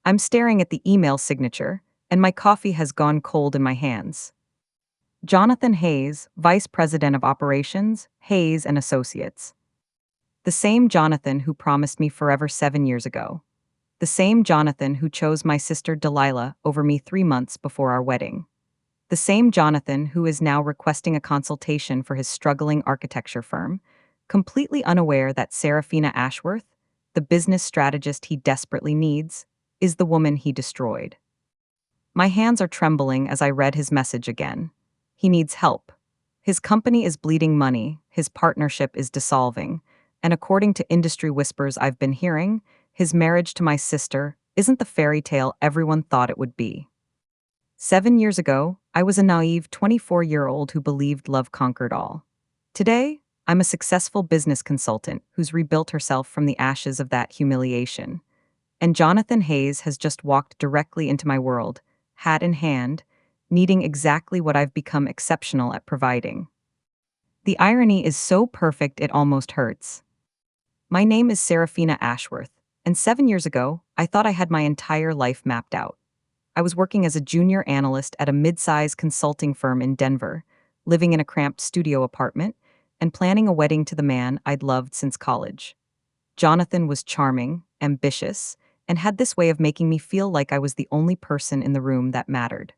I'm staring at the email signature, and my coffee has gone cold in my hands. Jonathan Hayes, Vice President of Operations, Hayes and Associates. The same Jonathan who promised me forever 7 years ago. The same Jonathan who chose my sister Delilah over me 3 months before our wedding. The same Jonathan who is now requesting a consultation for his struggling architecture firm, completely unaware that Seraphina Ashworth, the business strategist he desperately needs, is the woman he destroyed. My hands are trembling as I read his message again. He needs help. His company is bleeding money, his partnership is dissolving, and according to industry whispers I've been hearing, his marriage to my sister isn't the fairy tale everyone thought it would be. 7 years ago, I was a naive 24-year-old who believed love conquered all. Today, I'm a successful business consultant who's rebuilt herself from the ashes of that humiliation. And Jonathan Hayes has just walked directly into my world, hat in hand, needing exactly what I've become exceptional at providing. The irony is so perfect it almost hurts. My name is Seraphina Ashworth, and 7 years ago, I thought I had my entire life mapped out. I was working as a junior analyst at a mid-size consulting firm in Denver, living in a cramped studio apartment, and planning a wedding to the man I'd loved since college. Jonathan was charming, ambitious, and had this way of making me feel like I was the only person in the room that mattered.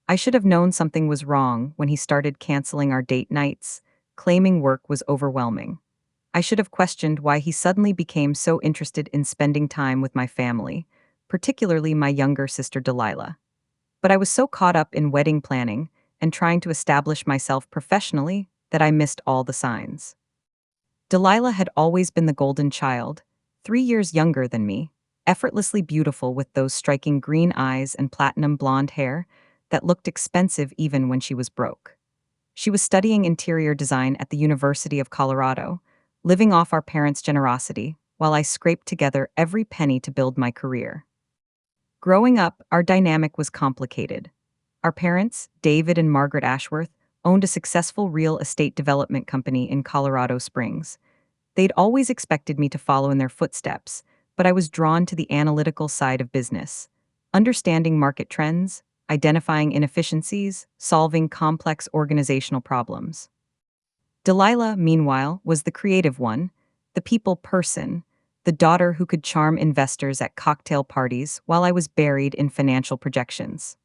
I should have known something was wrong when he started canceling our date nights, claiming work was overwhelming. I should have questioned why he suddenly became so interested in spending time with my family, particularly my younger sister Delilah. But I was so caught up in wedding planning and trying to establish myself professionally that I missed all the signs. Delilah had always been the golden child, 3 years younger than me, effortlessly beautiful with those striking green eyes and platinum blonde hair that looked expensive even when she was broke. She was studying interior design at the University of Colorado, living off our parents' generosity, while I scraped together every penny to build my career. Growing up, our dynamic was complicated. Our parents, David and Margaret Ashworth, owned a successful real estate development company in Colorado Springs. They'd always expected me to follow in their footsteps, but I was drawn to the analytical side of business, understanding market trends, identifying inefficiencies, solving complex organizational problems. Delilah, meanwhile, was the creative one, the people person, the daughter who could charm investors at cocktail parties while I was buried in financial projections.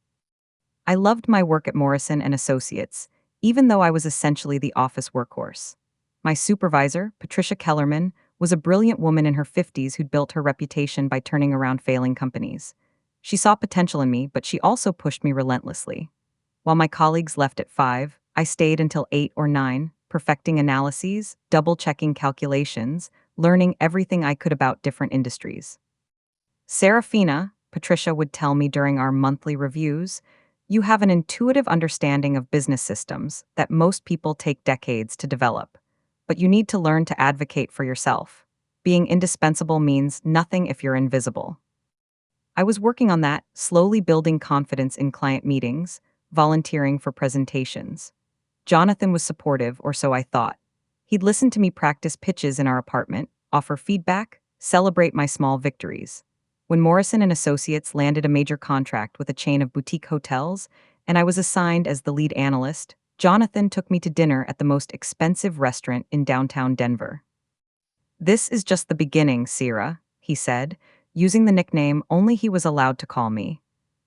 I loved my work at Morrison and Associates, even though I was essentially the office workhorse. My supervisor, Patricia Kellerman, was a brilliant woman in her 50s who'd built her reputation by turning around failing companies. She saw potential in me, but she also pushed me relentlessly. While my colleagues left at 5, I stayed until 8 or 9, perfecting analyses, double-checking calculations, learning everything I could about different industries. Seraphina, Patricia would tell me during our monthly reviews, you have an intuitive understanding of business systems that most people take decades to develop. But you need to learn to advocate for yourself. Being indispensable means nothing if you're invisible. I was working on that, slowly building confidence in client meetings, volunteering for presentations. Jonathan was supportive, or so I thought. He'd listen to me practice pitches in our apartment, offer feedback, celebrate my small victories. When Morrison and Associates landed a major contract with a chain of boutique hotels, and I was assigned as the lead analyst, Jonathan took me to dinner at the most expensive restaurant in downtown Denver. "This is just the beginning, Sierra," he said, using the nickname only he was allowed to call me.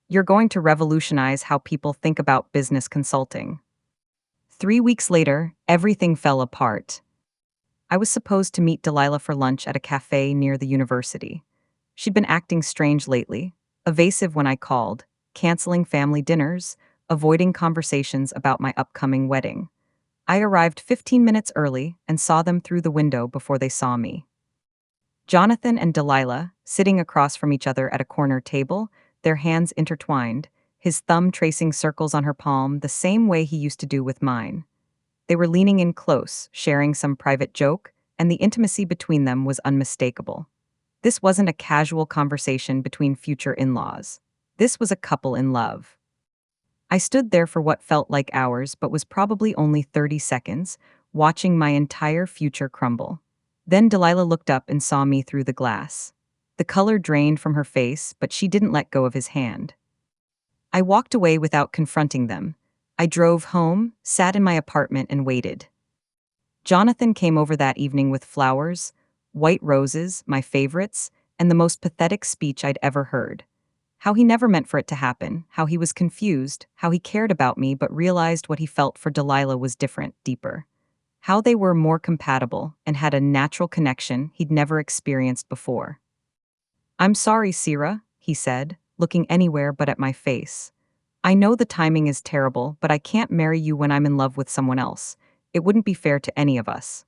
"You're going to revolutionize how people think about business consulting." 3 weeks later, everything fell apart. I was supposed to meet Delilah for lunch at a cafe near the university. She'd been acting strange lately, evasive when I called, canceling family dinners, avoiding conversations about my upcoming wedding. I arrived 15 minutes early and saw them through the window before they saw me. Jonathan and Delilah, sitting across from each other at a corner table, their hands intertwined, his thumb tracing circles on her palm the same way he used to do with mine. They were leaning in close, sharing some private joke, and the intimacy between them was unmistakable. This wasn't a casual conversation between future in-laws. This was a couple in love. I stood there for what felt like hours but was probably only 30 seconds, watching my entire future crumble. Then Delilah looked up and saw me through the glass. The color drained from her face, but she didn't let go of his hand. I walked away without confronting them. I drove home, sat in my apartment, and waited. Jonathan came over that evening with flowers, white roses, my favorites, and the most pathetic speech I'd ever heard. How he never meant for it to happen, how he was confused, how he cared about me but realized what he felt for Delilah was different, deeper. How they were more compatible and had a natural connection he'd never experienced before. "I'm sorry, Sierra," he said, looking anywhere but at my face. "I know the timing is terrible, but I can't marry you when I'm in love with someone else. It wouldn't be fair to any of us."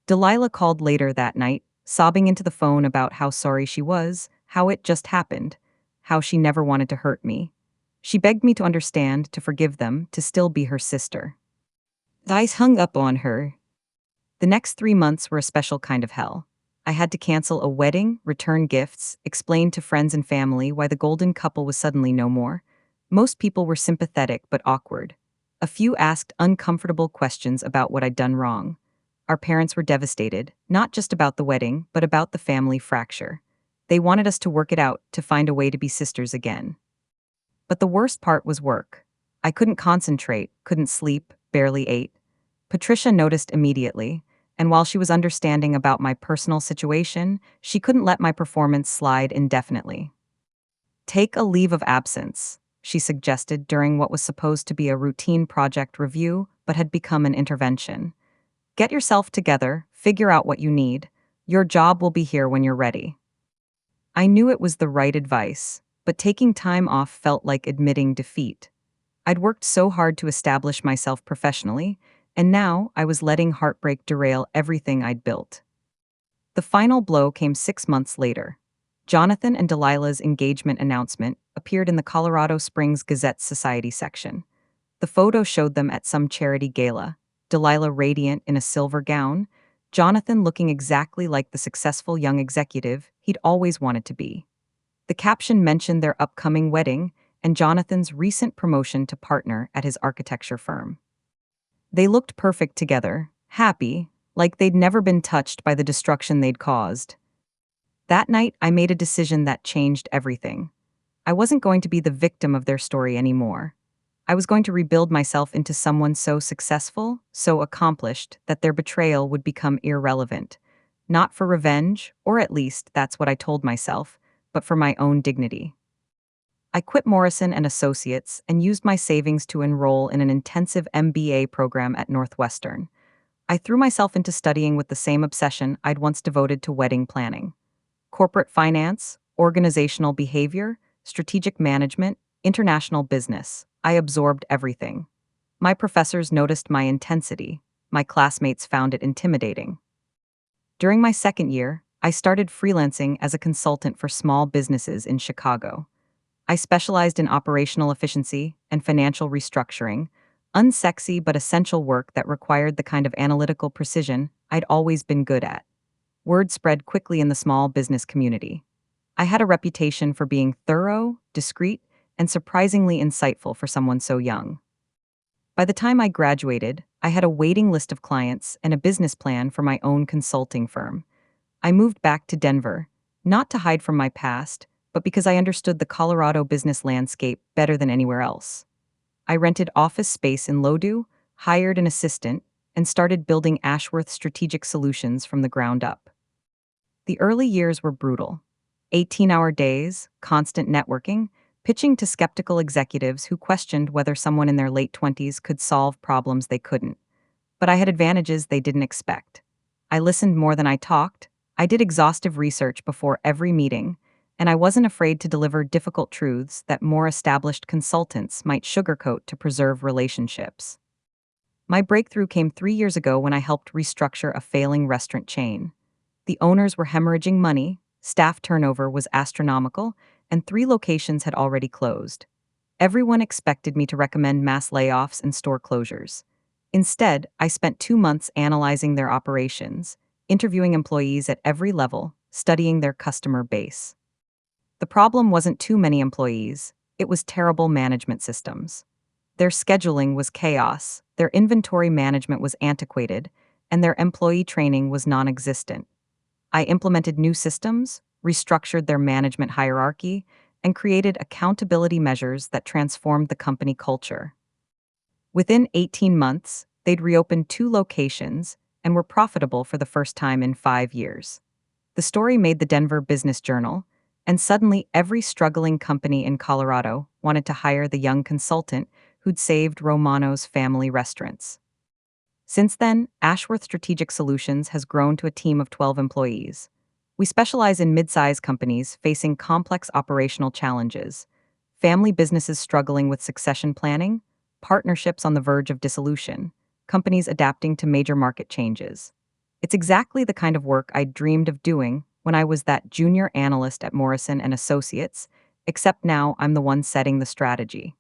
Delilah called later that night, sobbing into the phone about how sorry she was, how it just happened, how she never wanted to hurt me. She begged me to understand, to forgive them, to still be her sister. I hung up on her. The next 3 months were a special kind of hell. I had to cancel a wedding, return gifts, explain to friends and family why the golden couple was suddenly no more. Most people were sympathetic but awkward. A few asked uncomfortable questions about what I'd done wrong. Our parents were devastated, not just about the wedding, but about the family fracture. They wanted us to work it out, to find a way to be sisters again. But the worst part was work. I couldn't concentrate, couldn't sleep, barely ate. Patricia noticed immediately, and while she was understanding about my personal situation, she couldn't let my performance slide indefinitely. "Take a leave of absence," she suggested during what was supposed to be a routine project review but had become an intervention. "Get yourself together, figure out what you need. Your job will be here when you're ready." I knew it was the right advice, but taking time off felt like admitting defeat. I'd worked so hard to establish myself professionally, and now I was letting heartbreak derail everything I'd built. The final blow came 6 months later. Jonathan and Delilah's engagement announcement appeared in the Colorado Springs Gazette Society section. The photo showed them at some charity gala, Delilah radiant in a silver gown, Jonathan looking exactly like the successful young executive he'd always wanted to be. The caption mentioned their upcoming wedding and Jonathan's recent promotion to partner at his architecture firm. They looked perfect together, happy, like they'd never been touched by the destruction they'd caused. That night, I made a decision that changed everything. I wasn't going to be the victim of their story anymore. I was going to rebuild myself into someone so successful, so accomplished, that their betrayal would become irrelevant. Not for revenge, or at least that's what I told myself, but for my own dignity. I quit Morrison and Associates and used my savings to enroll in an intensive MBA program at Northwestern. I threw myself into studying with the same obsession I'd once devoted to wedding planning. Corporate finance, organizational behavior, strategic management, international business. I absorbed everything. My professors noticed my intensity. My classmates found it intimidating. During my second year, I started freelancing as a consultant for small businesses in Chicago. I specialized in operational efficiency and financial restructuring, unsexy but essential work that required the kind of analytical precision I'd always been good at. Word spread quickly in the small business community. I had a reputation for being thorough, discreet, and surprisingly insightful for someone so young. By the time I graduated, I had a waiting list of clients and a business plan for my own consulting firm. I moved back to Denver, not to hide from my past, but because I understood the Colorado business landscape better than anywhere else. I rented office space in Loudoun, hired an assistant, and started building Ashworth Strategic Solutions from the ground up. The early years were brutal. 18-hour days, constant networking, pitching to skeptical executives who questioned whether someone in their late 20s could solve problems they couldn't. But I had advantages they didn't expect. I listened more than I talked, I did exhaustive research before every meeting, and I wasn't afraid to deliver difficult truths that more established consultants might sugarcoat to preserve relationships. My breakthrough came 3 years ago when I helped restructure a failing restaurant chain. The owners were hemorrhaging money, staff turnover was astronomical, and 3 locations had already closed. Everyone expected me to recommend mass layoffs and store closures. Instead, I spent 2 months analyzing their operations, interviewing employees at every level, studying their customer base. The problem wasn't too many employees, it was terrible management systems. Their scheduling was chaos, their inventory management was antiquated, and their employee training was non-existent. I implemented new systems, restructured their management hierarchy, and created accountability measures that transformed the company culture. Within 18 months, they'd reopened 2 locations and were profitable for the first time in 5 years. The story made the Denver Business Journal, and suddenly every struggling company in Colorado wanted to hire the young consultant who'd saved Romano's family restaurants. Since then, Ashworth Strategic Solutions has grown to a team of 12 employees. We specialize in mid-sized companies facing complex operational challenges, family businesses struggling with succession planning, partnerships on the verge of dissolution, companies adapting to major market changes. It's exactly the kind of work I dreamed of doing when I was that junior analyst at Morrison and Associates, except now I'm the one setting the strategy.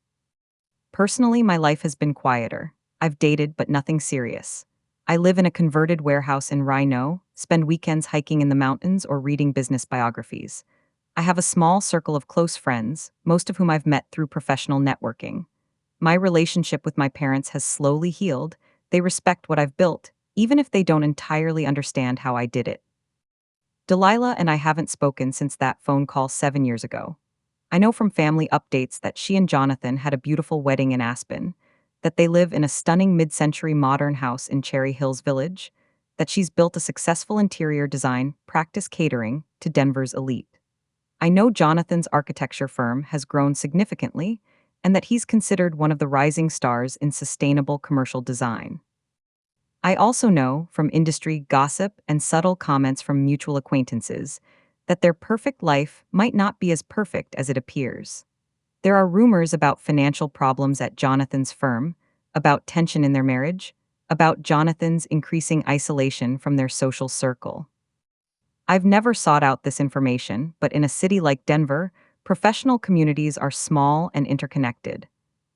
Personally, my life has been quieter. I've dated, but nothing serious. I live in a converted warehouse in Rhino, spend weekends hiking in the mountains or reading business biographies. I have a small circle of close friends, most of whom I've met through professional networking. My relationship with my parents has slowly healed. They respect what I've built, even if they don't entirely understand how I did it. Delilah and I haven't spoken since that phone call 7 years ago. I know from family updates that she and Jonathan had a beautiful wedding in Aspen, that they live in a stunning mid-century modern house in Cherry Hills Village, that she's built a successful interior design practice catering to Denver's elite. I know Jonathan's architecture firm has grown significantly, and that he's considered one of the rising stars in sustainable commercial design. I also know, from industry gossip and subtle comments from mutual acquaintances, that their perfect life might not be as perfect as it appears. There are rumors about financial problems at Jonathan's firm, about tension in their marriage, about Jonathan's increasing isolation from their social circle. I've never sought out this information, but in a city like Denver, professional communities are small and interconnected.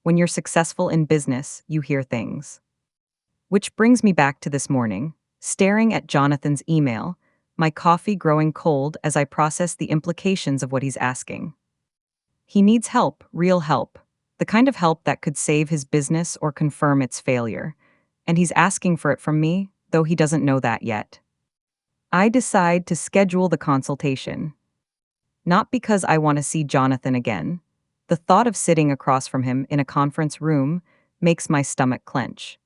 When you're successful in business, you hear things. Which brings me back to this morning, staring at Jonathan's email, my coffee growing cold as I process the implications of what he's asking. He needs help, real help, the kind of help that could save his business or confirm its failure, and he's asking for it from me, though he doesn't know that yet. I decide to schedule the consultation. Not because I want to see Jonathan again. The thought of sitting across from him in a conference room makes my stomach clench.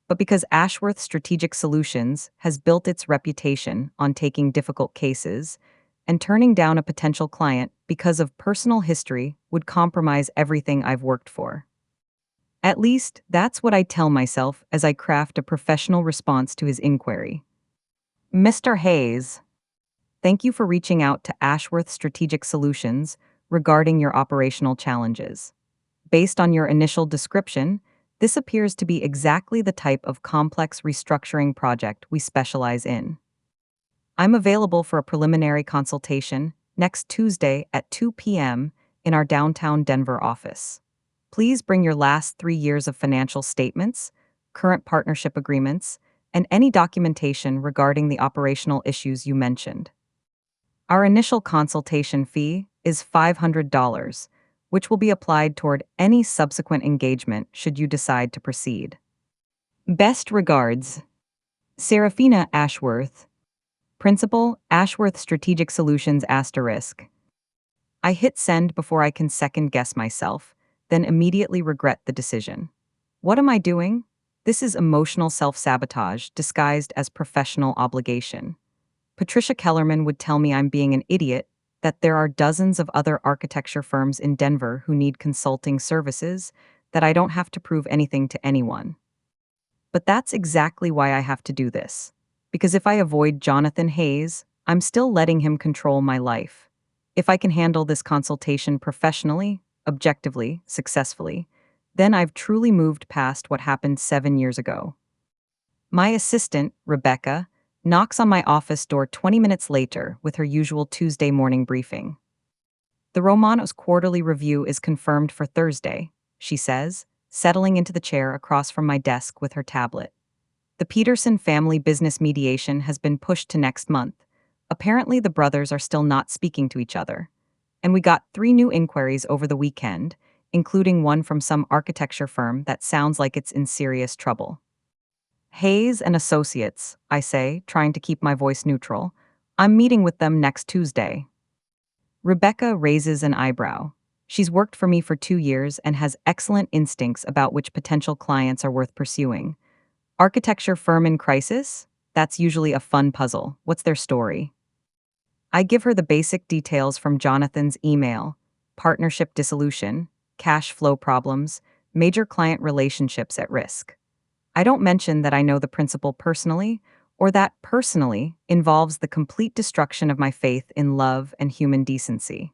But because Ashworth Strategic Solutions has built its reputation on taking difficult cases, and turning down a potential client because of personal history would compromise everything I've worked for. At least, that's what I tell myself as I craft a professional response to his inquiry. Mr. Hayes, thank you for reaching out to Ashworth Strategic Solutions regarding your operational challenges. Based on your initial description, this appears to be exactly the type of complex restructuring project we specialize in. I'm available for a preliminary consultation next Tuesday at 2 p.m. in our downtown Denver office. Please bring your last 3 years of financial statements, current partnership agreements, and any documentation regarding the operational issues you mentioned. Our initial consultation fee is $500, which will be applied toward any subsequent engagement should you decide to proceed. Best regards, Seraphina Ashworth, Principal, Ashworth Strategic Solutions *. I hit send before I can second-guess myself, then immediately regret the decision. What am I doing? This is emotional self-sabotage disguised as professional obligation. Patricia Kellerman would tell me I'm being an idiot, that there are dozens of other architecture firms in Denver who need consulting services, that I don't have to prove anything to anyone. But that's exactly why I have to do this. Because if I avoid Jonathan Hayes, I'm still letting him control my life. If I can handle this consultation professionally, objectively, successfully, then I've truly moved past what happened 7 years ago. My assistant, Rebecca, knocks on my office door 20 minutes later with her usual Tuesday morning briefing. The Romano's quarterly review is confirmed for Thursday, she says, settling into the chair across from my desk with her tablet. The Peterson family business mediation has been pushed to next month. Apparently, the brothers are still not speaking to each other. And we got 3 new inquiries over the weekend, including one from some architecture firm that sounds like it's in serious trouble. Hayes and Associates, I say, trying to keep my voice neutral. I'm meeting with them next Tuesday. Rebecca raises an eyebrow. She's worked for me for 2 years and has excellent instincts about which potential clients are worth pursuing. Architecture firm in crisis? That's usually a fun puzzle. What's their story? I give her the basic details from Jonathan's email: partnership dissolution, cash flow problems, major client relationships at risk. I don't mention that I know the principal personally, or that personally involves the complete destruction of my faith in love and human decency.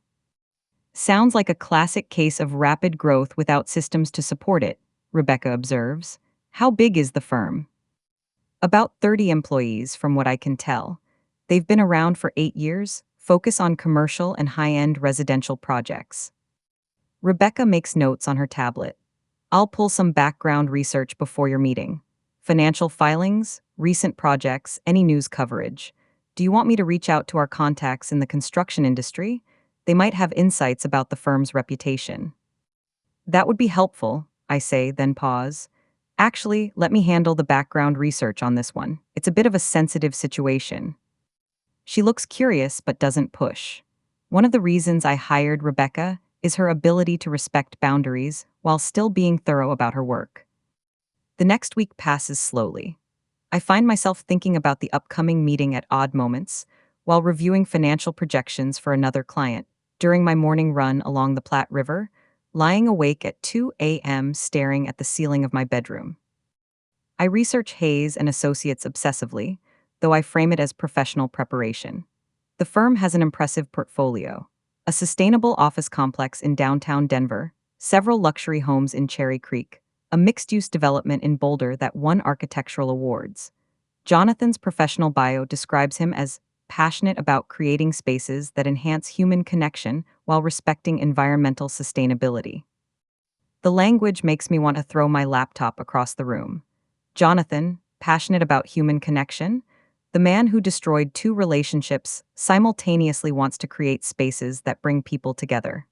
Sounds like a classic case of rapid growth without systems to support it, Rebecca observes. How big is the firm? About 30 employees, from what I can tell. They've been around for 8 years, focus on commercial and high-end residential projects. Rebecca makes notes on her tablet. I'll pull some background research before your meeting. Financial filings, recent projects, any news coverage. Do you want me to reach out to our contacts in the construction industry? They might have insights about the firm's reputation. That would be helpful, I say, then pause. Actually, let me handle the background research on this one. It's a bit of a sensitive situation. She looks curious but doesn't push. One of the reasons I hired Rebecca is her ability to respect boundaries while still being thorough about her work. The next week passes slowly. I find myself thinking about the upcoming meeting at odd moments, while reviewing financial projections for another client, during my morning run along the Platte River, lying awake at 2 a.m. staring at the ceiling of my bedroom. I research Hayes and Associates obsessively, though I frame it as professional preparation. The firm has an impressive portfolio: a sustainable office complex in downtown Denver, several luxury homes in Cherry Creek, a mixed-use development in Boulder that won architectural awards. Jonathan's professional bio describes him as passionate about creating spaces that enhance human connection while respecting environmental sustainability. The language makes me want to throw my laptop across the room. Jonathan, passionate about human connection? The man who destroyed 2 relationships simultaneously wants to create spaces that bring people together.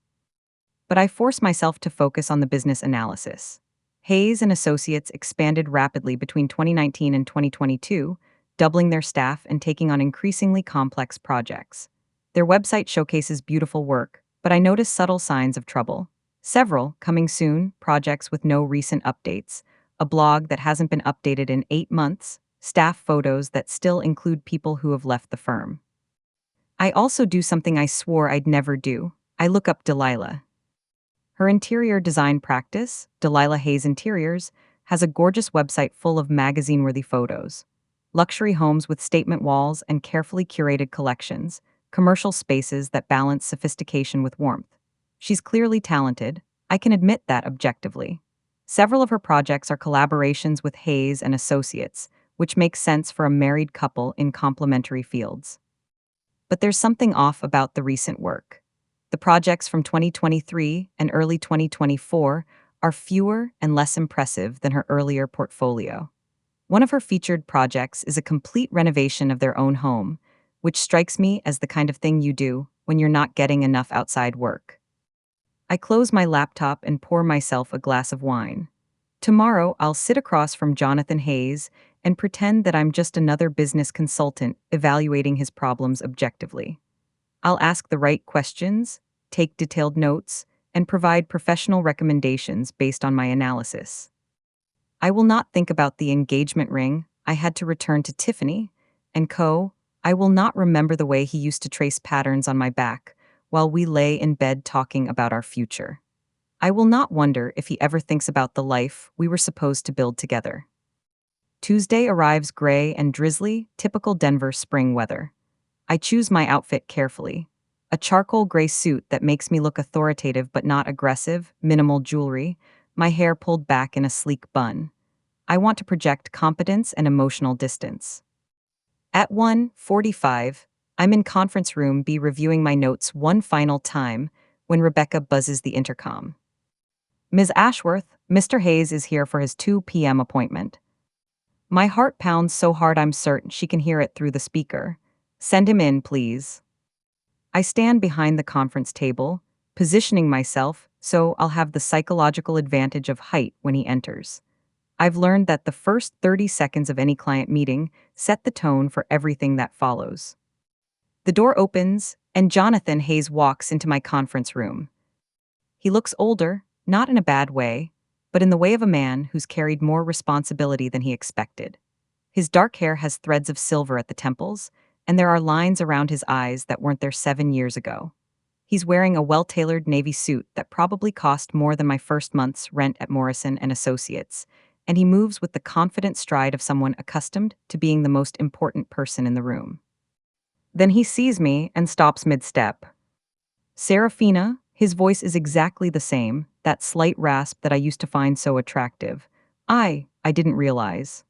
But I force myself to focus on the business analysis. Hayes and Associates expanded rapidly between 2019 and 2022, doubling their staff and taking on increasingly complex projects. Their website showcases beautiful work, but I notice subtle signs of trouble. Several coming soon projects with no recent updates, a blog that hasn't been updated in 8 months, staff photos that still include people who have left the firm. I also do something I swore I'd never do. I look up Delilah. Her interior design practice, Delilah Hayes Interiors, has a gorgeous website full of magazine-worthy photos. Luxury homes with statement walls and carefully curated collections, commercial spaces that balance sophistication with warmth. She's clearly talented. I can admit that objectively. Several of her projects are collaborations with Hayes and Associates, which makes sense for a married couple in complementary fields. But there's something off about the recent work. The projects from 2023 and early 2024 are fewer and less impressive than her earlier portfolio. One of her featured projects is a complete renovation of their own home, which strikes me as the kind of thing you do when you're not getting enough outside work. I close my laptop and pour myself a glass of wine. Tomorrow, I'll sit across from Jonathan Hayes and pretend that I'm just another business consultant evaluating his problems objectively. I'll ask the right questions, take detailed notes, and provide professional recommendations based on my analysis. I will not think about the engagement ring I had to return to Tiffany and Co. I will not remember the way he used to trace patterns on my back while we lay in bed talking about our future. I will not wonder if he ever thinks about the life we were supposed to build together. Tuesday arrives gray and drizzly, typical Denver spring weather. I choose my outfit carefully. A charcoal gray suit that makes me look authoritative but not aggressive, minimal jewelry, my hair pulled back in a sleek bun. I want to project competence and emotional distance. At 1:45, I'm in conference room B reviewing my notes one final time when Rebecca buzzes the intercom. Ms. Ashworth, Mr. Hayes is here for his 2 p.m. appointment. My heart pounds so hard I'm certain she can hear it through the speaker. Send him in, please. I stand behind the conference table, positioning myself so I'll have the psychological advantage of height when he enters. I've learned that the first 30 seconds of any client meeting set the tone for everything that follows. The door opens, And Jonathan Hayes walks into my conference room. He looks older, not in a bad way, but in the way of a man who's carried more responsibility than he expected. His dark hair has threads of silver at the temples, and there are lines around his eyes that weren't there 7 years ago. He's wearing a well-tailored navy suit that probably cost more than my first month's rent at Morrison and Associates, and he moves with the confident stride of someone accustomed to being the most important person in the room. Then he sees me and stops mid-step. Seraphina, his voice is exactly the same, that slight rasp that I used to find so attractive. I didn't realize.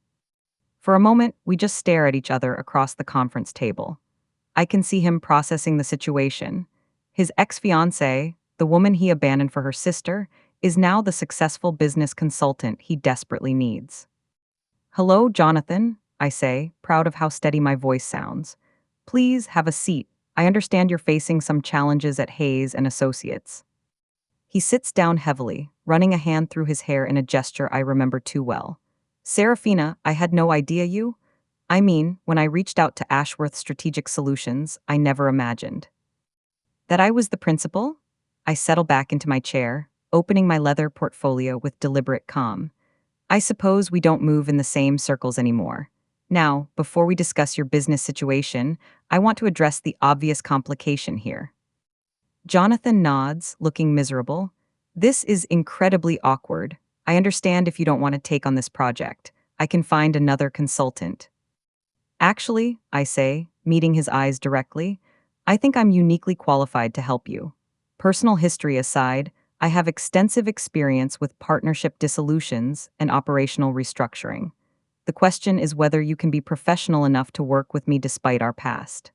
For a moment, we just stare at each other across the conference table. I can see him processing the situation. His ex-fiancée, the woman he abandoned for her sister, is now the successful business consultant he desperately needs. "Hello, Jonathan," I say, proud of how steady my voice sounds. "Please have a seat. I understand you're facing some challenges at Hayes and Associates." He sits down heavily, running a hand through his hair in a gesture I remember too well. "Seraphina, I had no idea you. I mean, when I reached out to Ashworth Strategic Solutions, I never imagined that I was the principal." I settle back into my chair, opening my leather portfolio with deliberate calm. "I suppose we don't move in the same circles anymore. Now, before we discuss your business situation, I want to address the obvious complication here." Jonathan nods, looking miserable. "This is incredibly awkward. I understand if you don't want to take on this project. I can find another consultant." "Actually," I say, meeting his eyes directly, "I think I'm uniquely qualified to help you. Personal history aside, I have extensive experience with partnership dissolutions and operational restructuring. The question is whether you can be professional enough to work with me despite our past."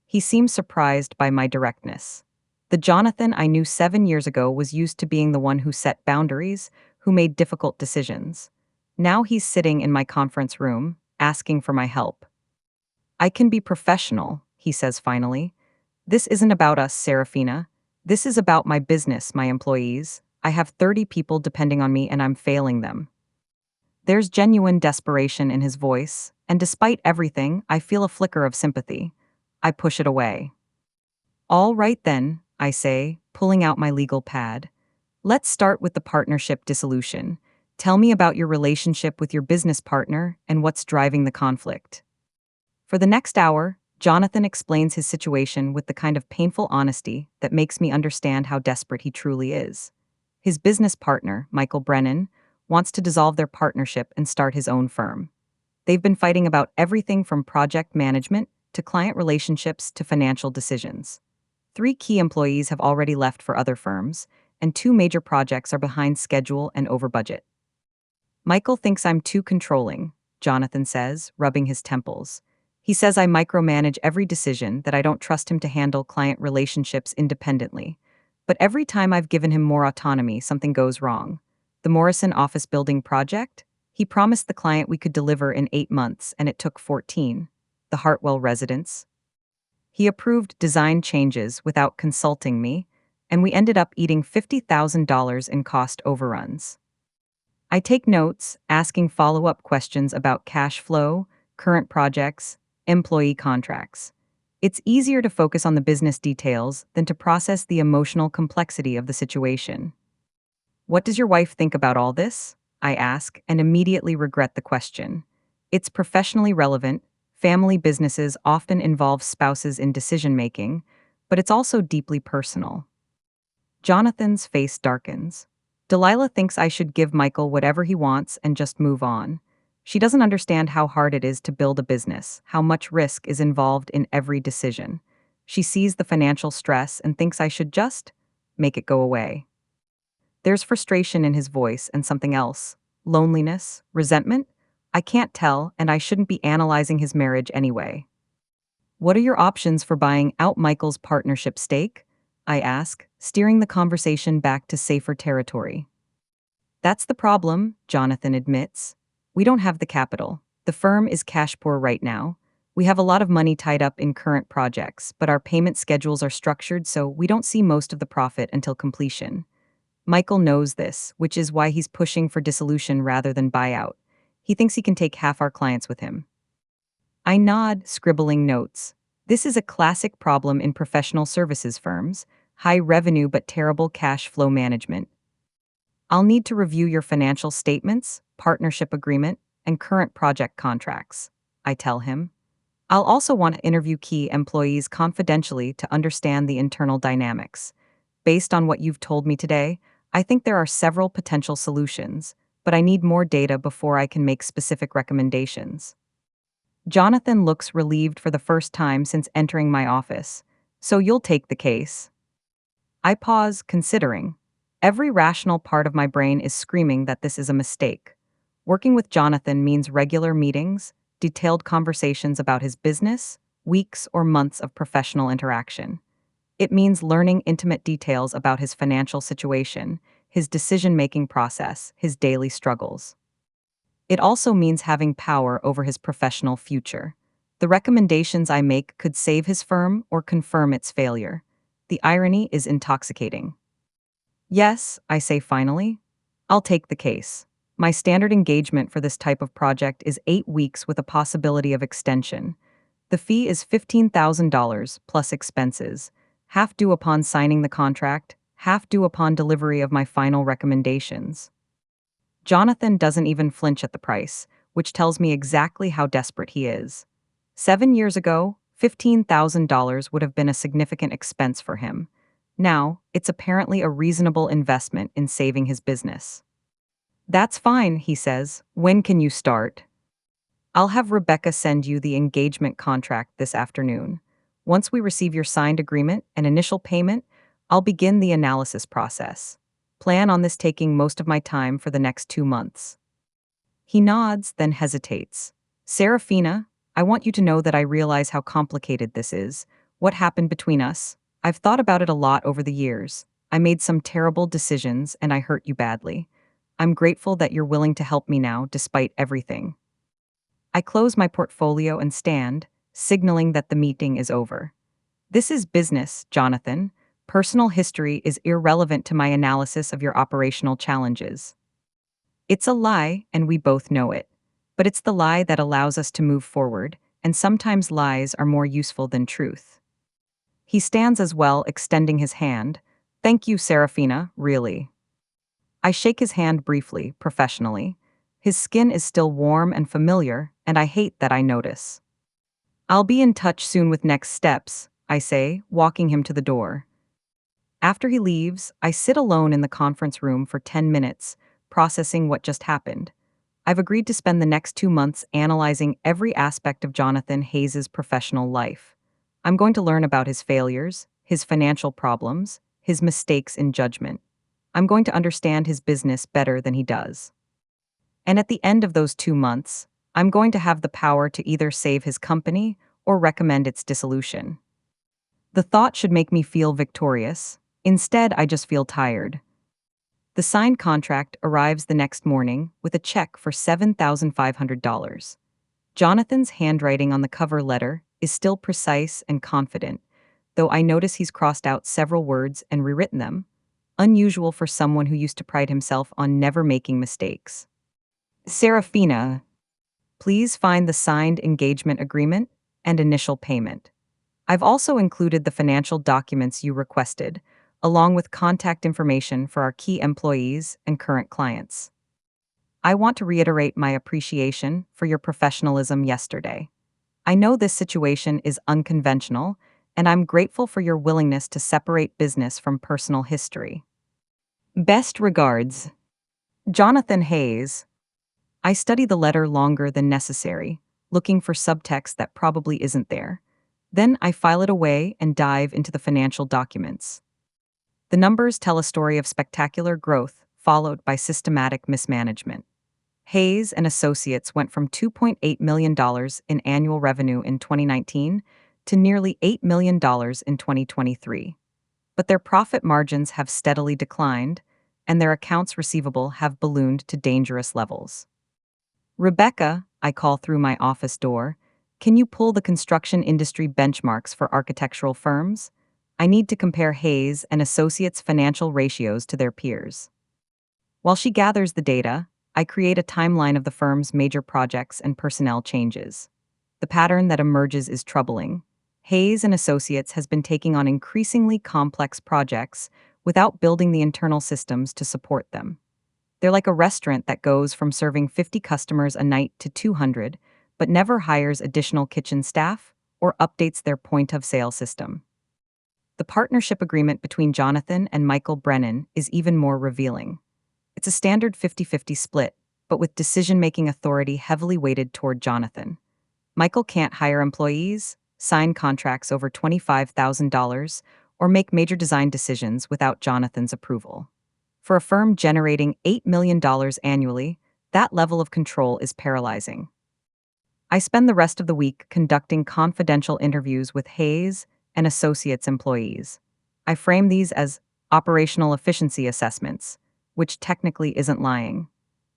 He seems surprised by my directness. The Jonathan I knew 7 years ago was used to being the one who set boundaries, who made difficult decisions. Now he's sitting in my conference room, asking for my help. "I can be professional," he says finally. "This isn't about us, Seraphina. This is about my business, my employees. I have 30 people depending on me and I'm failing them." There's genuine desperation in his voice, and despite everything, I feel a flicker of sympathy. I push it away. "All right then," I say, pulling out my legal pad. "Let's start with the partnership dissolution. Tell me about your relationship with your business partner and what's driving the conflict." For the next hour, Jonathan explains his situation with the kind of painful honesty that makes me understand how desperate he truly is. His business partner, Michael Brennan, wants to dissolve their partnership and start his own firm. They've been fighting about everything from project management to client relationships to financial decisions. 3 key employees have already left for other firms, and 2 major projects are behind schedule and over budget. "Michael thinks I'm too controlling," Jonathan says, rubbing his temples. "He says I micromanage every decision, that I don't trust him to handle client relationships independently. But every time I've given him more autonomy, something goes wrong. The Morrison office building project? He promised the client we could deliver in 8 months, and it took 14. The Hartwell residence. He approved design changes without consulting me, and we ended up eating $50,000 in cost overruns. I take notes, asking follow-up questions about cash flow, current projects, employee contracts. It's easier to focus on the business details than to process the emotional complexity of the situation." "What does your wife think about all this?" I ask, and immediately regret the question. It's professionally relevant. Family businesses often involve spouses in decision-making, but it's also deeply personal. Jonathan's face darkens. "Delilah thinks I should give Michael whatever he wants and just move on. She doesn't understand how hard it is to build a business, how much risk is involved in every decision. She sees the financial stress and thinks I should just make it go away." There's frustration in his voice and something else. Loneliness, resentment? I can't tell, and I shouldn't be analyzing his marriage anyway. "What are your options for buying out Michael's partnership stake?" I ask, steering the conversation back to safer territory. "That's the problem," Jonathan admits. "We don't have the capital. The firm is cash poor right now. We have a lot of money tied up in current projects, but our payment schedules are structured so we don't see most of the profit until completion. Michael knows this, which is why he's pushing for dissolution rather than buyout. He thinks he can take half our clients with him." I nod, scribbling notes. This is a classic problem in professional services firms: high revenue but terrible cash flow management. I'll need to review your financial statements, partnership agreement, and current project contracts, I tell him. I'll also want to interview key employees confidentially to understand the internal dynamics. Based on what you've told me today, I think there are several potential solutions, but I need more data before I can make specific recommendations. Jonathan looks relieved for the first time since entering my office. So you'll take the case? I pause, considering. Every rational part of my brain is screaming that this is a mistake. Working with Jonathan means regular meetings, detailed conversations about his business, weeks or months of professional interaction. It means learning intimate details about his financial situation, his decision-making process, his daily struggles. It also means having power over his professional future. The recommendations I make could save his firm or confirm its failure. The irony is intoxicating. Yes, I say finally. I'll take the case. My standard engagement for this type of project is 8 weeks with a possibility of extension. The fee is $15,000 plus expenses, half due upon signing the contract, half due upon delivery of my final recommendations. Jonathan doesn't even flinch at the price, which tells me exactly how desperate he is. 7 years ago, $15,000 would have been a significant expense for him. Now, it's apparently a reasonable investment in saving his business. That's fine, he says. When can you start? I'll have Rebecca send you the engagement contract this afternoon. Once we receive your signed agreement and initial payment, I'll begin the analysis process. Plan on this taking most of my time for the next 2 months. He nods, then hesitates. Seraphina, I want you to know that I realize how complicated this is. What happened between us? I've thought about it a lot over the years. I made some terrible decisions and I hurt you badly. I'm grateful that you're willing to help me now, despite everything. I close my portfolio and stand, signaling that the meeting is over. This is business, Jonathan. Personal history is irrelevant to my analysis of your operational challenges. It's a lie, and we both know it. But it's the lie that allows us to move forward, and sometimes lies are more useful than truth. He stands as well, extending his hand. Thank you, Seraphina, really. I shake his hand briefly, professionally. His skin is still warm and familiar, and I hate that I notice. I'll be in touch soon with next steps, I say, walking him to the door. After he leaves, I sit alone in the conference room for 10 minutes, processing what just happened. I've agreed to spend the next 2 months analyzing every aspect of Jonathan Hayes's professional life. I'm going to learn about his failures, his financial problems, his mistakes in judgment. I'm going to understand his business better than he does. And at the end of those 2 months, I'm going to have the power to either save his company or recommend its dissolution. The thought should make me feel victorious. Instead, I just feel tired. The signed contract arrives the next morning with a check for $7,500. Jonathan's handwriting on the cover letter is still precise and confident, though I notice he's crossed out several words and rewritten them, unusual for someone who used to pride himself on never making mistakes. Seraphina, please find the signed engagement agreement and initial payment. I've also included the financial documents you requested, along with contact information for our key employees and current clients. I want to reiterate my appreciation for your professionalism yesterday. I know this situation is unconventional, and I'm grateful for your willingness to separate business from personal history. Best regards, Jonathan Hayes. I study the letter longer than necessary, looking for subtext that probably isn't there. Then I file it away and dive into the financial documents. The numbers tell a story of spectacular growth, followed by systematic mismanagement. Hayes and Associates went from $2.8 million in annual revenue in 2019 to nearly $8 million in 2023. But their profit margins have steadily declined, and their accounts receivable have ballooned to dangerous levels. Rebecca, I call through my office door, can you pull the construction industry benchmarks for architectural firms? I need to compare Hayes and Associates' financial ratios to their peers. While she gathers the data, I create a timeline of the firm's major projects and personnel changes. The pattern that emerges is troubling. Hayes and Associates has been taking on increasingly complex projects without building the internal systems to support them. They're like a restaurant that goes from serving 50 customers a night to 200, but never hires additional kitchen staff or updates their point of sale system. The partnership agreement between Jonathan and Michael Brennan is even more revealing. It's a standard 50-50 split, but with decision-making authority heavily weighted toward Jonathan. Michael can't hire employees, sign contracts over $25,000, or make major design decisions without Jonathan's approval. For a firm generating $8 million annually, that level of control is paralyzing. I spend the rest of the week conducting confidential interviews with Hayes and Associates employees. I frame these as operational efficiency assessments, which technically isn't lying.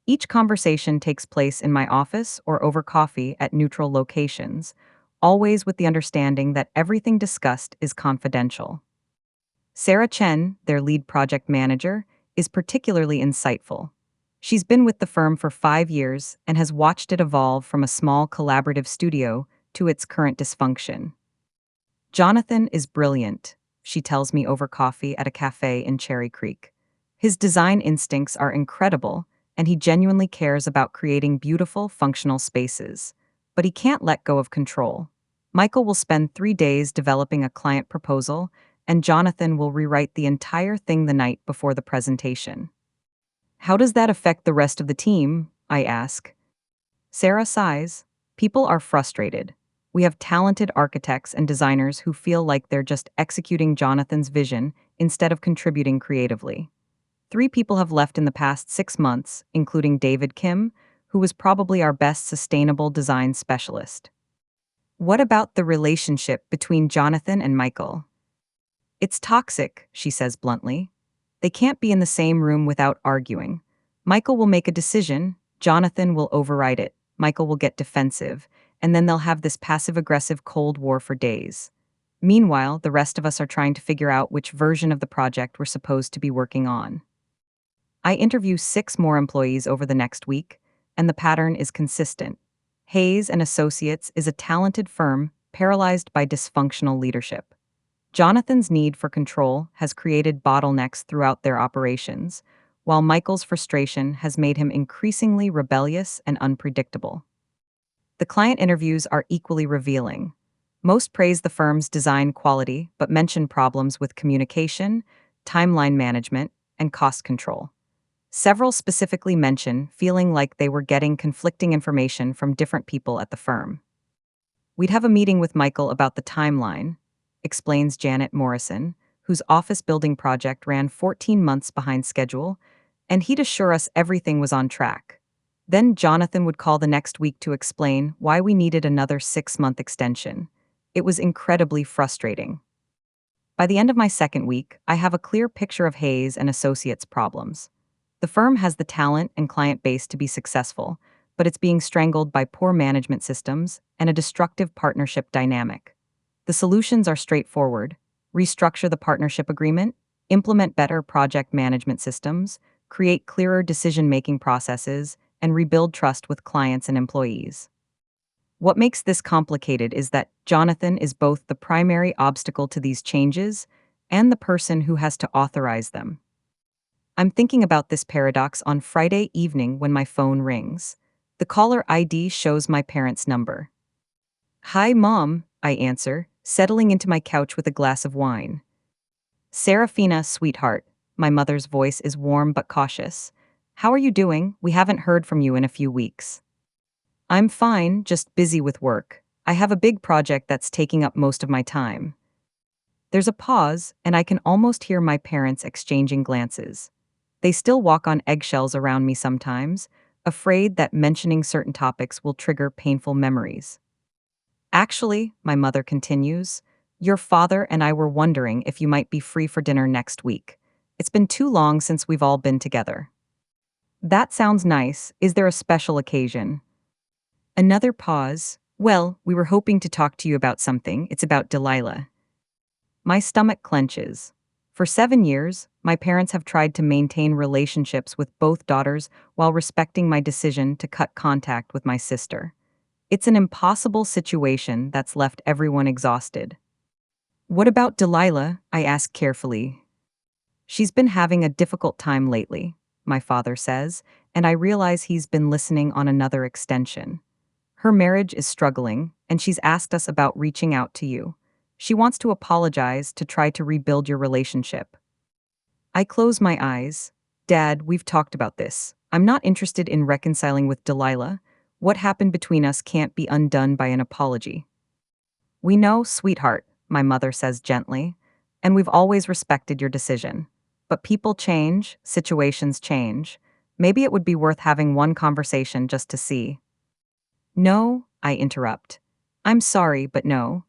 Each conversation takes place in my office or over coffee at neutral locations, always with the understanding that everything discussed is confidential. Sarah Chen, their lead project manager, is particularly insightful. She's been with the firm for 5 years and has watched it evolve from a small collaborative studio to its current dysfunction. Jonathan is brilliant, she tells me over coffee at a cafe in Cherry Creek. His design instincts are incredible, and he genuinely cares about creating beautiful, functional spaces. But he can't let go of control. Michael will spend 3 days developing a client proposal, and Jonathan will rewrite the entire thing the night before the presentation. How does that affect the rest of the team? I ask. Sarah sighs. People are frustrated. We have talented architects and designers who feel like they're just executing Jonathan's vision instead of contributing creatively. 3 people have left in the past 6 months, including David Kim, who was probably our best sustainable design specialist. What about the relationship between Jonathan and Michael? It's toxic, she says bluntly. They can't be in the same room without arguing. Michael will make a decision, Jonathan will override it, Michael will get defensive, and then they'll have this passive-aggressive Cold War for days. Meanwhile, the rest of us are trying to figure out which version of the project we're supposed to be working on. I interview 6 more employees over the next week, and the pattern is consistent. Hayes and Associates is a talented firm paralyzed by dysfunctional leadership. Jonathan's need for control has created bottlenecks throughout their operations, while Michael's frustration has made him increasingly rebellious and unpredictable. The client interviews are equally revealing. Most praise the firm's design quality, but mention problems with communication, timeline management, and cost control. Several specifically mention feeling like they were getting conflicting information from different people at the firm. We'd have a meeting with Michael about the timeline, explains Janet Morrison, whose office building project ran 14 months behind schedule, and he'd assure us everything was on track. Then Jonathan would call the next week to explain why we needed another 6-month extension. It was incredibly frustrating. By the end of my second week, I have a clear picture of Hayes and Associates' problems. The firm has the talent and client base to be successful, but it's being strangled by poor management systems and a destructive partnership dynamic. The solutions are straightforward: restructure the partnership agreement, implement better project management systems, create clearer decision-making processes, and rebuild trust with clients and employees. What makes this complicated is that Jonathan is both the primary obstacle to these changes and the person who has to authorize them. I'm thinking about this paradox on Friday evening when my phone rings. The caller ID shows my parents' number. "Hi, Mom," I answer, settling into my couch with a glass of wine. "Seraphina, sweetheart." My mother's voice is warm but cautious. "How are you doing? We haven't heard from you in a few weeks." "I'm fine, just busy with work. I have a big project that's taking up most of my time." There's a pause, and I can almost hear my parents exchanging glances. They still walk on eggshells around me sometimes, afraid that mentioning certain topics will trigger painful memories. "Actually," my mother continues, "your father and I were wondering if you might be free for dinner next week. It's been too long since we've all been together." "That sounds nice. Is there a special occasion?" Another pause. "Well, we were hoping to talk to you about something. It's about Delilah." My stomach clenches. For 7 years, my parents have tried to maintain relationships with both daughters while respecting my decision to cut contact with my sister. It's an impossible situation that's left everyone exhausted. What about Delilah? I ask carefully. She's been having a difficult time lately, my father says, and I realize he's been listening on another extension. Her marriage is struggling, and she's asked us about reaching out to you. She wants to apologize to try to rebuild your relationship. I close my eyes. Dad, we've talked about this. I'm not interested in reconciling with Delilah. What happened between us can't be undone by an apology. We know, sweetheart, my mother says gently, and we've always respected your decision. But people change, situations change. Maybe it would be worth having one conversation just to see. No, I interrupt. I'm sorry, but no.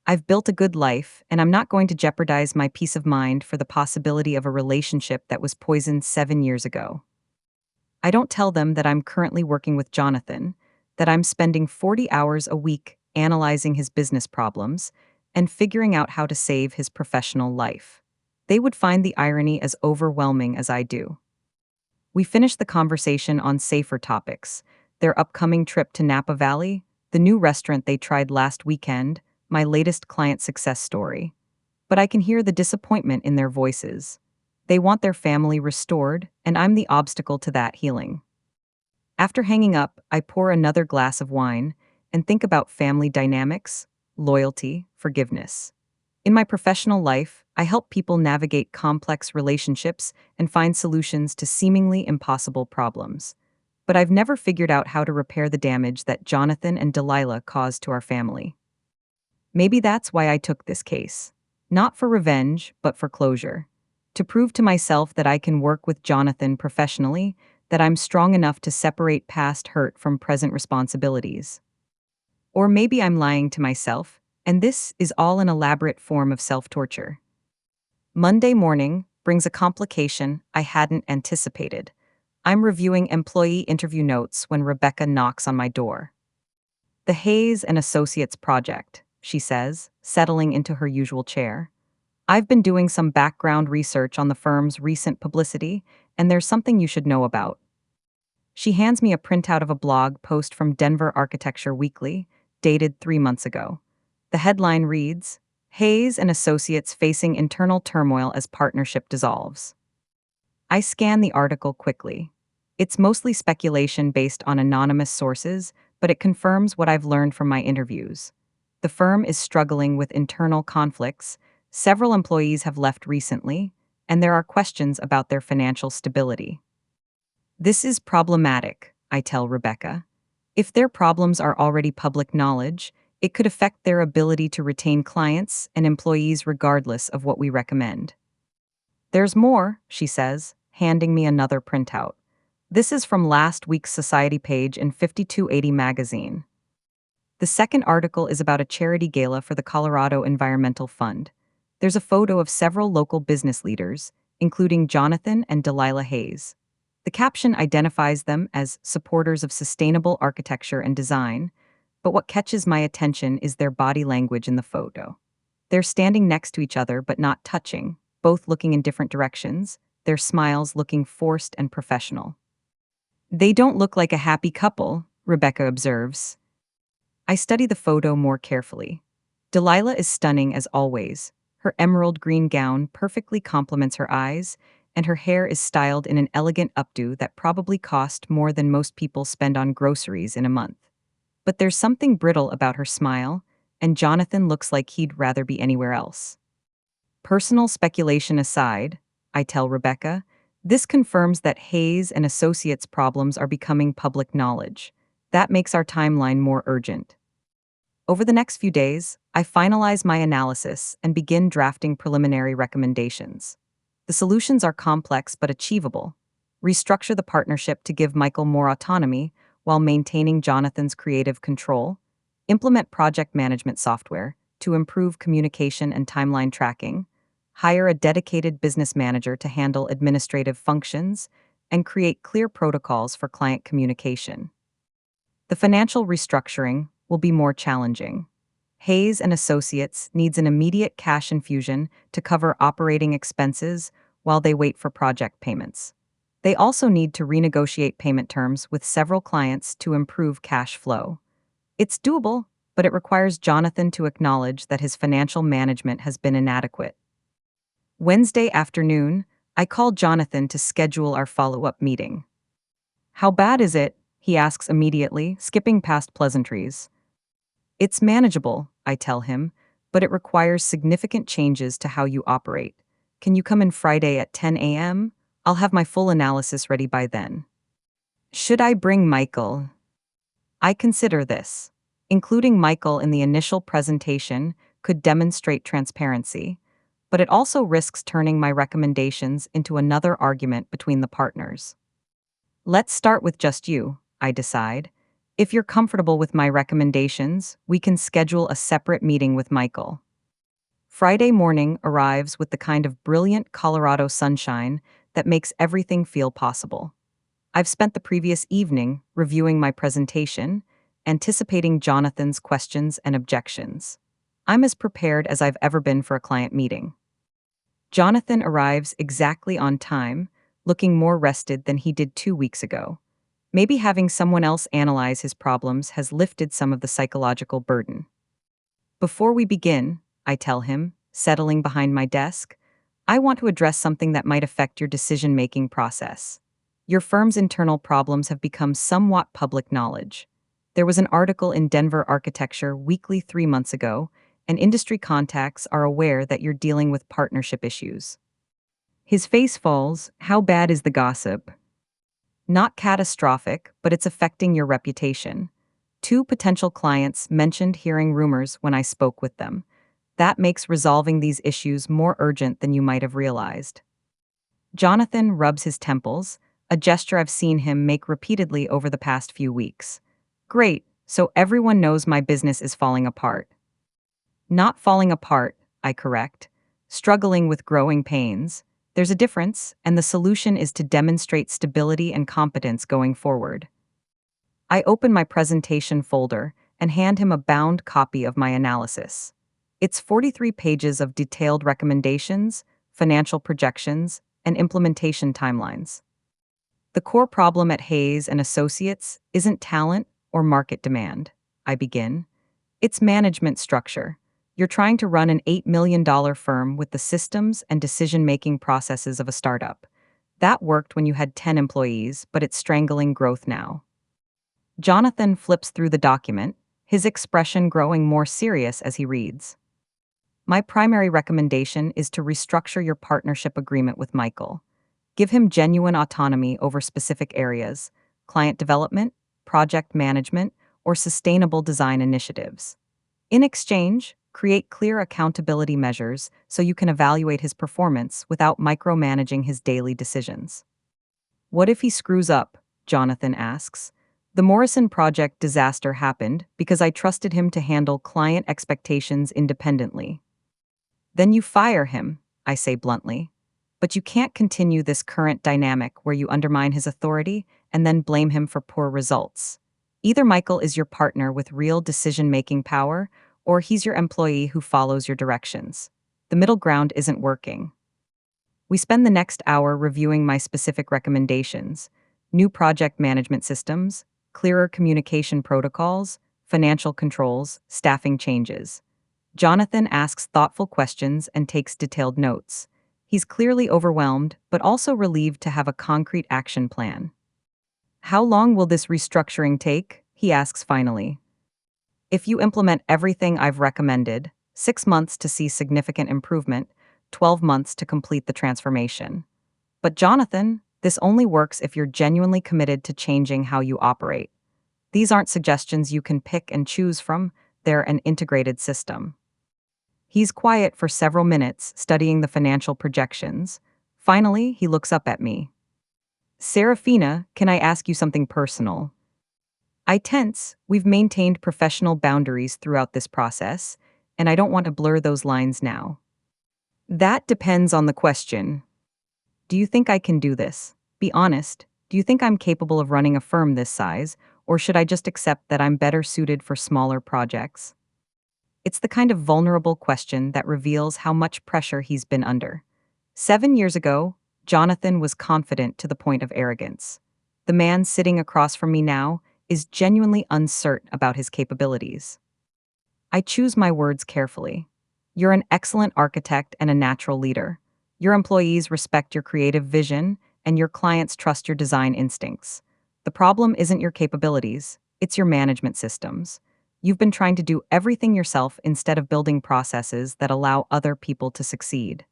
I've built a good life, and I'm not going to jeopardize my peace of mind for the possibility of a relationship that was poisoned 7 years ago. I don't tell them that I'm currently working with Jonathan, that I'm spending 40 hours a week analyzing his business problems and figuring out how to save his professional life. They would find the irony as overwhelming as I do. We finish the conversation on safer topics: their upcoming trip to Napa Valley, the new restaurant they tried last weekend, my latest client success story. But I can hear the disappointment in their voices. They want their family restored, and I'm the obstacle to that healing. After hanging up, I pour another glass of wine and think about family dynamics, loyalty, forgiveness. In my professional life, I help people navigate complex relationships and find solutions to seemingly impossible problems. But I've never figured out how to repair the damage that Jonathan and Delilah caused to our family. Maybe that's why I took this case. Not for revenge, but for closure. To prove to myself that I can work with Jonathan professionally, that I'm strong enough to separate past hurt from present responsibilities. Or maybe I'm lying to myself, and this is all an elaborate form of self-torture. Monday morning brings a complication I hadn't anticipated. I'm reviewing employee interview notes when Rebecca knocks on my door. "The Hayes and Associates project," she says, settling into her usual chair. "I've been doing some background research on the firm's recent publicity, and there's something you should know about." She hands me a printout of a blog post from Denver Architecture Weekly, dated 3 months ago. The headline reads, "Hayes and Associates Facing Internal Turmoil as Partnership Dissolves." I scan the article quickly. It's mostly speculation based on anonymous sources, but it confirms what I've learned from my interviews. The firm is struggling with internal conflicts, several employees have left recently, and there are questions about their financial stability. "This is problematic," I tell Rebecca. "If their problems are already public knowledge, it could affect their ability to retain clients and employees regardless of what we recommend." "There's more," she says, handing me another printout. This is from last week's Society page in 5280 magazine. The second article is about a charity gala for the Colorado Environmental Fund. There's a photo of several local business leaders, including Jonathan and Delilah Hayes. The caption identifies them as supporters of sustainable architecture and design, but what catches my attention is their body language in the photo. They're standing next to each other but not touching, both looking in different directions, their smiles looking forced and professional. "They don't look like a happy couple," Rebecca observes. I study the photo more carefully. Delilah is stunning as always. Her emerald green gown perfectly complements her eyes, and her hair is styled in an elegant updo that probably cost more than most people spend on groceries in a month. But there's something brittle about her smile, and Jonathan looks like he'd rather be anywhere else. Personal speculation aside, I tell Rebecca, this confirms that Hayes and Associates problems are becoming public knowledge. That makes our timeline more urgent. Over the next few days, I finalize my analysis and begin drafting preliminary recommendations. The solutions are complex but achievable. Restructure the partnership to give Michael more autonomy while maintaining Jonathan's creative control. Implement project management software to improve communication and timeline tracking. Hire a dedicated business manager to handle administrative functions, and create clear protocols for client communication. The financial restructuring will be more challenging. Hayes and Associates needs an immediate cash infusion to cover operating expenses while they wait for project payments. They also need to renegotiate payment terms with several clients to improve cash flow. It's doable, but it requires Jonathan to acknowledge that his financial management has been inadequate. Wednesday afternoon, I call Jonathan to schedule our follow-up meeting. "How bad is it?" he asks immediately, skipping past pleasantries. "It's manageable," I tell him, "but it requires significant changes to how you operate. Can you come in Friday at 10 a.m.? I'll have my full analysis ready by then." Should I bring Michael? I consider this. Including Michael in the initial presentation could demonstrate transparency, but it also risks turning my recommendations into another argument between the partners. "Let's start with just you," I decide. "If you're comfortable with my recommendations, we can schedule a separate meeting with Michael." Friday morning arrives with the kind of brilliant Colorado sunshine that makes everything feel possible. I've spent the previous evening reviewing my presentation, anticipating Jonathan's questions and objections. I'm as prepared as I've ever been for a client meeting. Jonathan arrives exactly on time, looking more rested than he did 2 weeks ago. Maybe having someone else analyze his problems has lifted some of the psychological burden. "Before we begin," I tell him, settling behind my desk, "I want to address something that might affect your decision-making process. Your firm's internal problems have become somewhat public knowledge. There was an article in Denver Architecture Weekly 3 months ago, and industry contacts are aware that you're dealing with partnership issues." His face falls. "How bad is the gossip?" "Not catastrophic, but it's affecting your reputation. 2 potential clients mentioned hearing rumors when I spoke with them. That makes resolving these issues more urgent than you might have realized." Jonathan rubs his temples, a gesture I've seen him make repeatedly over the past few weeks. "Great, so everyone knows my business is falling apart." "Not falling apart," I correct. "Struggling with growing pains. There's a difference, and the solution is to demonstrate stability and competence going forward." I open my presentation folder and hand him a bound copy of my analysis. It's 43 pages of detailed recommendations, financial projections, and implementation timelines. "The core problem at Hayes and Associates isn't talent or market demand," I begin. "It's management structure. You're trying to run an $8 million firm with the systems and decision-making processes of a startup. That worked when you had 10 employees, but it's strangling growth now." Jonathan flips through the document, his expression growing more serious as he reads. "My primary recommendation is to restructure your partnership agreement with Michael. Give him genuine autonomy over specific areas: client development, project management, or sustainable design initiatives. In exchange, create clear accountability measures so you can evaluate his performance without micromanaging his daily decisions." "What if he screws up?" Jonathan asks. "The Morrison project disaster happened because I trusted him to handle client expectations independently." "Then you fire him," I say bluntly. "But you can't continue this current dynamic where you undermine his authority and then blame him for poor results. Either Michael is your partner with real decision-making power, or he's your employee who follows your directions. The middle ground isn't working." We spend the next hour reviewing my specific recommendations: new project management systems, clearer communication protocols, financial controls, staffing changes. Jonathan asks thoughtful questions and takes detailed notes. He's clearly overwhelmed, but also relieved to have a concrete action plan. "How long will this restructuring take?" he asks finally. "If you implement everything I've recommended, 6 months to see significant improvement, 12 months to complete the transformation." "But Jonathan, this only works if you're genuinely committed to changing how you operate. These aren't suggestions you can pick and choose from, they're an integrated system." He's quiet for several minutes, studying the financial projections. Finally, he looks up at me. "Seraphina, can I ask you something personal?" I tense. We've maintained professional boundaries throughout this process, and I don't want to blur those lines now. "That depends on the question. Do you think I can do this? Be honest. Do you think I'm capable of running a firm this size, or should I just accept that I'm better suited for smaller projects?" It's the kind of vulnerable question that reveals how much pressure he's been under. 7 years ago, Jonathan was confident to the point of arrogance. The man sitting across from me now is genuinely uncertain about his capabilities. I choose my words carefully. You're an excellent architect and a natural leader. Your employees respect your creative vision, and your clients trust your design instincts. The problem isn't your capabilities, it's your management systems. You've been trying to do everything yourself instead of building processes that allow other people to succeed.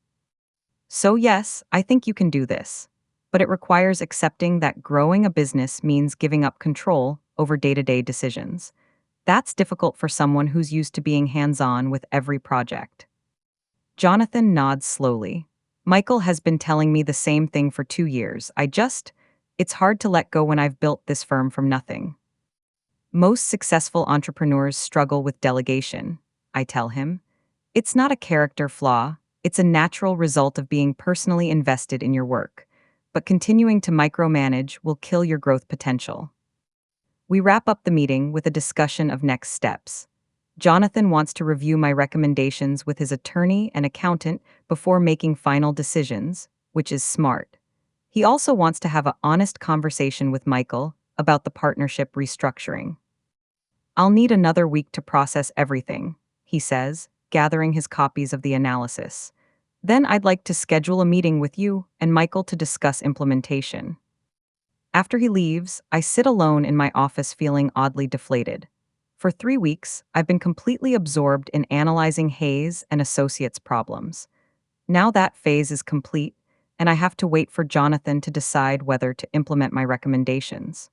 So, yes, I think you can do this. But it requires accepting that growing a business means giving up control over day to day decisions. That's difficult for someone who's used to being hands on with every project. Jonathan nods slowly. Michael has been telling me the same thing for 2 years. It's hard to let go when I've built this firm from nothing. Most successful entrepreneurs struggle with delegation, I tell him. It's not a character flaw, it's a natural result of being personally invested in your work. But continuing to micromanage will kill your growth potential. We wrap up the meeting with a discussion of next steps. Jonathan wants to review my recommendations with his attorney and accountant before making final decisions, which is smart. He also wants to have an honest conversation with Michael about the partnership restructuring. I'll need another week to process everything, he says, gathering his copies of the analysis. Then I'd like to schedule a meeting with you and Michael to discuss implementation. After he leaves, I sit alone in my office feeling oddly deflated. For 3 weeks, I've been completely absorbed in analyzing Hayes and Associates' problems. Now that phase is complete, and I have to wait for Jonathan to decide whether to implement my recommendations.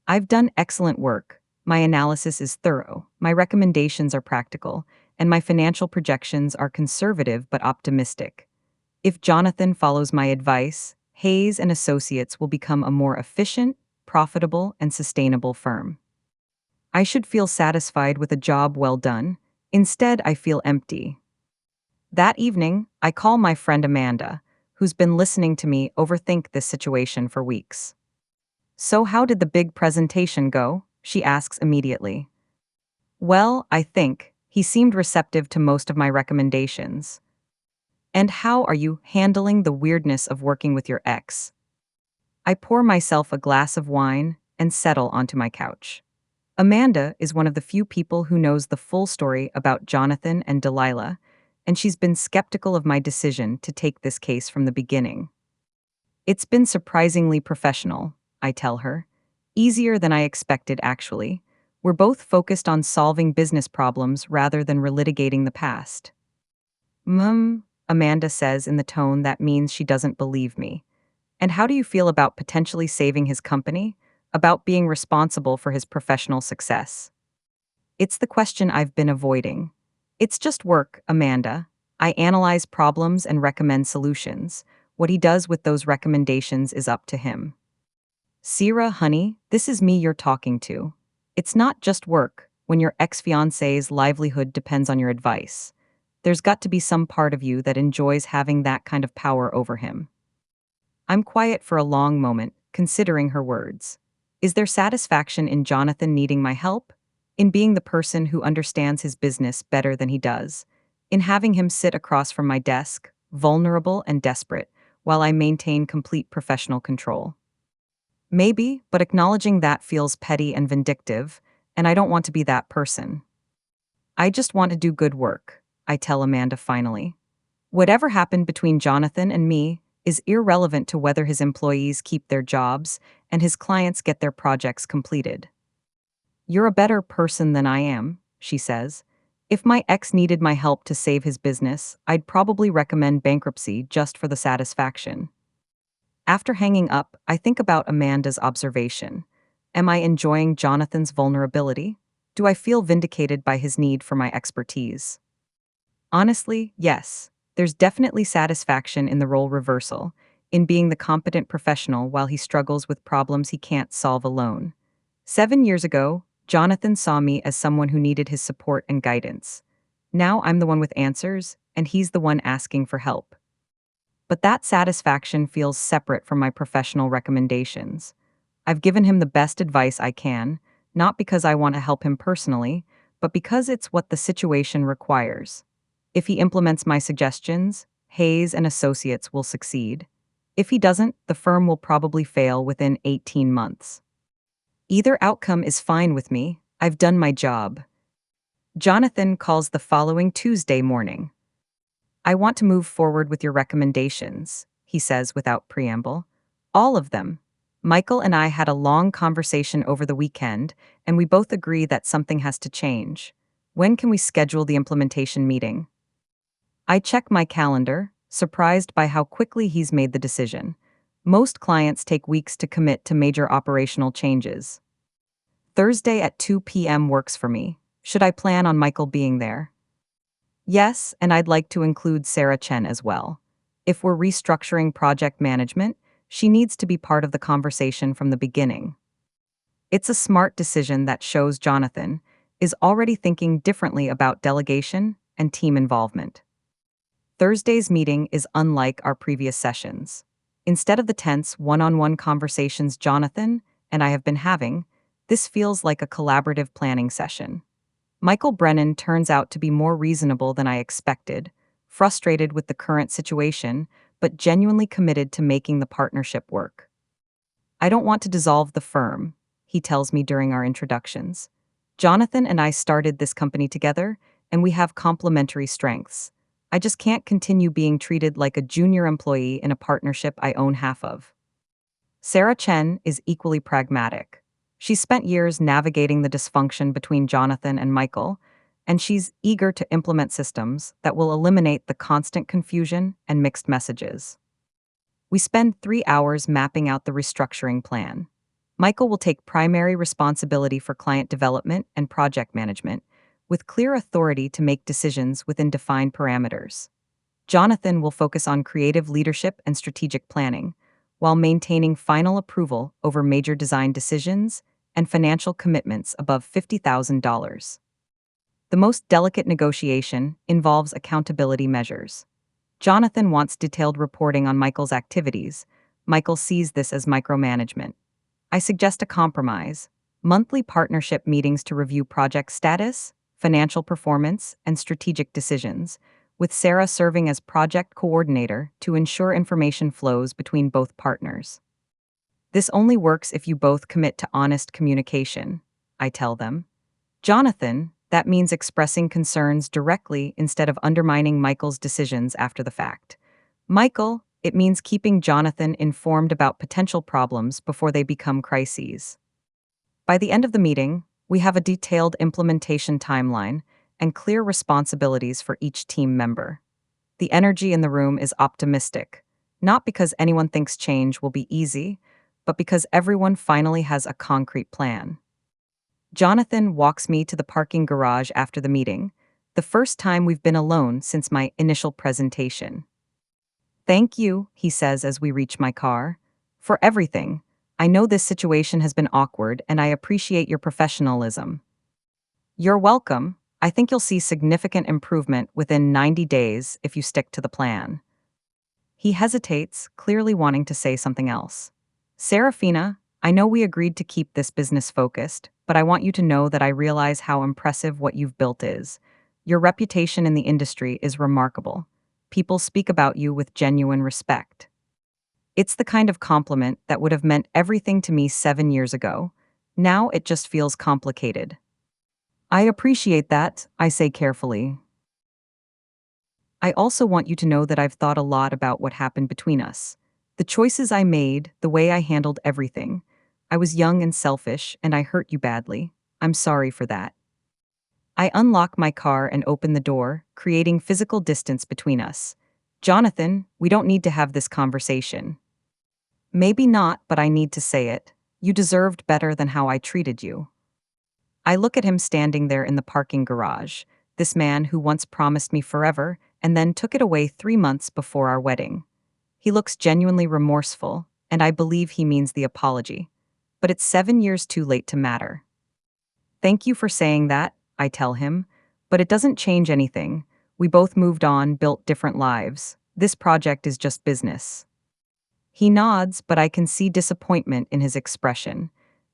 I've done excellent work. My analysis is thorough, my recommendations are practical, and my financial projections are conservative but optimistic. If Jonathan follows my advice, Hayes and Associates will become a more efficient, profitable, and sustainable firm. I should feel satisfied with a job well done. Instead, I feel empty. That evening, I call my friend Amanda, who's been listening to me overthink this situation for weeks. "So, how did the big presentation go?" she asks immediately. "Well, I think he seemed receptive to most of my recommendations." "And how are you handling the weirdness of working with your ex?" I pour myself a glass of wine and settle onto my couch. Amanda is one of the few people who knows the full story about Jonathan and Delilah, and she's been skeptical of my decision to take this case from the beginning. "It's been surprisingly professional," I tell her. "Easier than I expected, actually. We're both focused on solving business problems rather than relitigating the past." Amanda says in the tone that means she doesn't believe me. "And how do you feel about potentially saving his company? About being responsible for his professional success?" It's the question I've been avoiding. "It's just work, Amanda. I analyze problems and recommend solutions. What he does with those recommendations is up to him." "Sierra, honey, this is me you're talking to. It's not just work when your ex-fiancé's livelihood depends on your advice. There's got to be some part of you that enjoys having that kind of power over him." I'm quiet for a long moment, considering her words. Is there satisfaction in Jonathan needing my help? In being the person who understands his business better than he does? In having him sit across from my desk, vulnerable and desperate, while I maintain complete professional control? Maybe, but acknowledging that feels petty and vindictive, and I don't want to be that person. "I just want to do good work," I tell Amanda finally. "Whatever happened between Jonathan and me is irrelevant to whether his employees keep their jobs and his clients get their projects completed." "You're a better person than I am," she says. "If my ex needed my help to save his business, I'd probably recommend bankruptcy just for the satisfaction." After hanging up, I think about Amanda's observation. Am I enjoying Jonathan's vulnerability? Do I feel vindicated by his need for my expertise? Honestly, yes. There's definitely satisfaction in the role reversal, in being the competent professional while he struggles with problems he can't solve alone. 7 years ago, Jonathan saw me as someone who needed his support and guidance. Now I'm the one with answers, and he's the one asking for help. But that satisfaction feels separate from my professional recommendations. I've given him the best advice I can, not because I want to help him personally, but because it's what the situation requires. If he implements my suggestions, Hayes and Associates will succeed. If he doesn't, the firm will probably fail within 18 months. Either outcome is fine with me. I've done my job. Jonathan calls the following Tuesday morning. I want to move forward with your recommendations, he says without preamble. All of them. Michael and I had a long conversation over the weekend, and we both agree that something has to change. When can we schedule the implementation meeting? I check my calendar, surprised by how quickly he's made the decision. Most clients take weeks to commit to major operational changes. Thursday at 2 p.m. works for me. Should I plan on Michael being there? Yes, and I'd like to include Sarah Chen as well. If we're restructuring project management, she needs to be part of the conversation from the beginning. It's a smart decision that shows Jonathan is already thinking differently about delegation and team involvement. Thursday's meeting is unlike our previous sessions. Instead of the tense one-on-one conversations Jonathan and I have been having, this feels like a collaborative planning session. Michael Brennan turns out to be more reasonable than I expected, frustrated with the current situation, but genuinely committed to making the partnership work. I don't want to dissolve the firm, he tells me during our introductions. Jonathan and I started this company together, and we have complementary strengths. I just can't continue being treated like a junior employee in a partnership I own half of. Sarah Chen is equally pragmatic. She's spent years navigating the dysfunction between Jonathan and Michael, and she's eager to implement systems that will eliminate the constant confusion and mixed messages. We spend 3 hours mapping out the restructuring plan. Michael will take primary responsibility for client development and project management, with clear authority to make decisions within defined parameters. Jonathan will focus on creative leadership and strategic planning, while maintaining final approval over major design decisions and financial commitments above $50,000. The most delicate negotiation involves accountability measures. Jonathan wants detailed reporting on Michael's activities. Michael sees this as micromanagement. I suggest a compromise: monthly partnership meetings to review project status, financial performance, and strategic decisions, with Sarah serving as project coordinator to ensure information flows between both partners. This only works if you both commit to honest communication, I tell them. Jonathan, that means expressing concerns directly instead of undermining Michael's decisions after the fact. Michael, it means keeping Jonathan informed about potential problems before they become crises. By the end of the meeting, we have a detailed implementation timeline and clear responsibilities for each team member. The energy in the room is optimistic, not because anyone thinks change will be easy, but because everyone finally has a concrete plan. Jonathan walks me to the parking garage after the meeting, the first time we've been alone since my initial presentation. Thank you, he says as we reach my car, for everything. I know this situation has been awkward and I appreciate your professionalism. You're welcome. I think you'll see significant improvement within 90 days if you stick to the plan. He hesitates, clearly wanting to say something else. Seraphina, I know we agreed to keep this business focused, but I want you to know that I realize how impressive what you've built is. Your reputation in the industry is remarkable. People speak about you with genuine respect. It's the kind of compliment that would have meant everything to me 7 years ago. Now it just feels complicated. I appreciate that, I say carefully. I also want you to know that I've thought a lot about what happened between us. The choices I made, the way I handled everything. I was young and selfish, and I hurt you badly. I'm sorry for that. I unlock my car and open the door, creating physical distance between us. Jonathan, we don't need to have this conversation. Maybe not, but I need to say it. You deserved better than how I treated you. I look at him standing there in the parking garage, this man who once promised me forever and then took it away 3 months before our wedding. He looks genuinely remorseful, and I believe he means the apology. But it's 7 years too late to matter. Thank you for saying that, I tell him, but it doesn't change anything. We both moved on, built different lives. This project is just business. He nods, but I can see disappointment in his expression.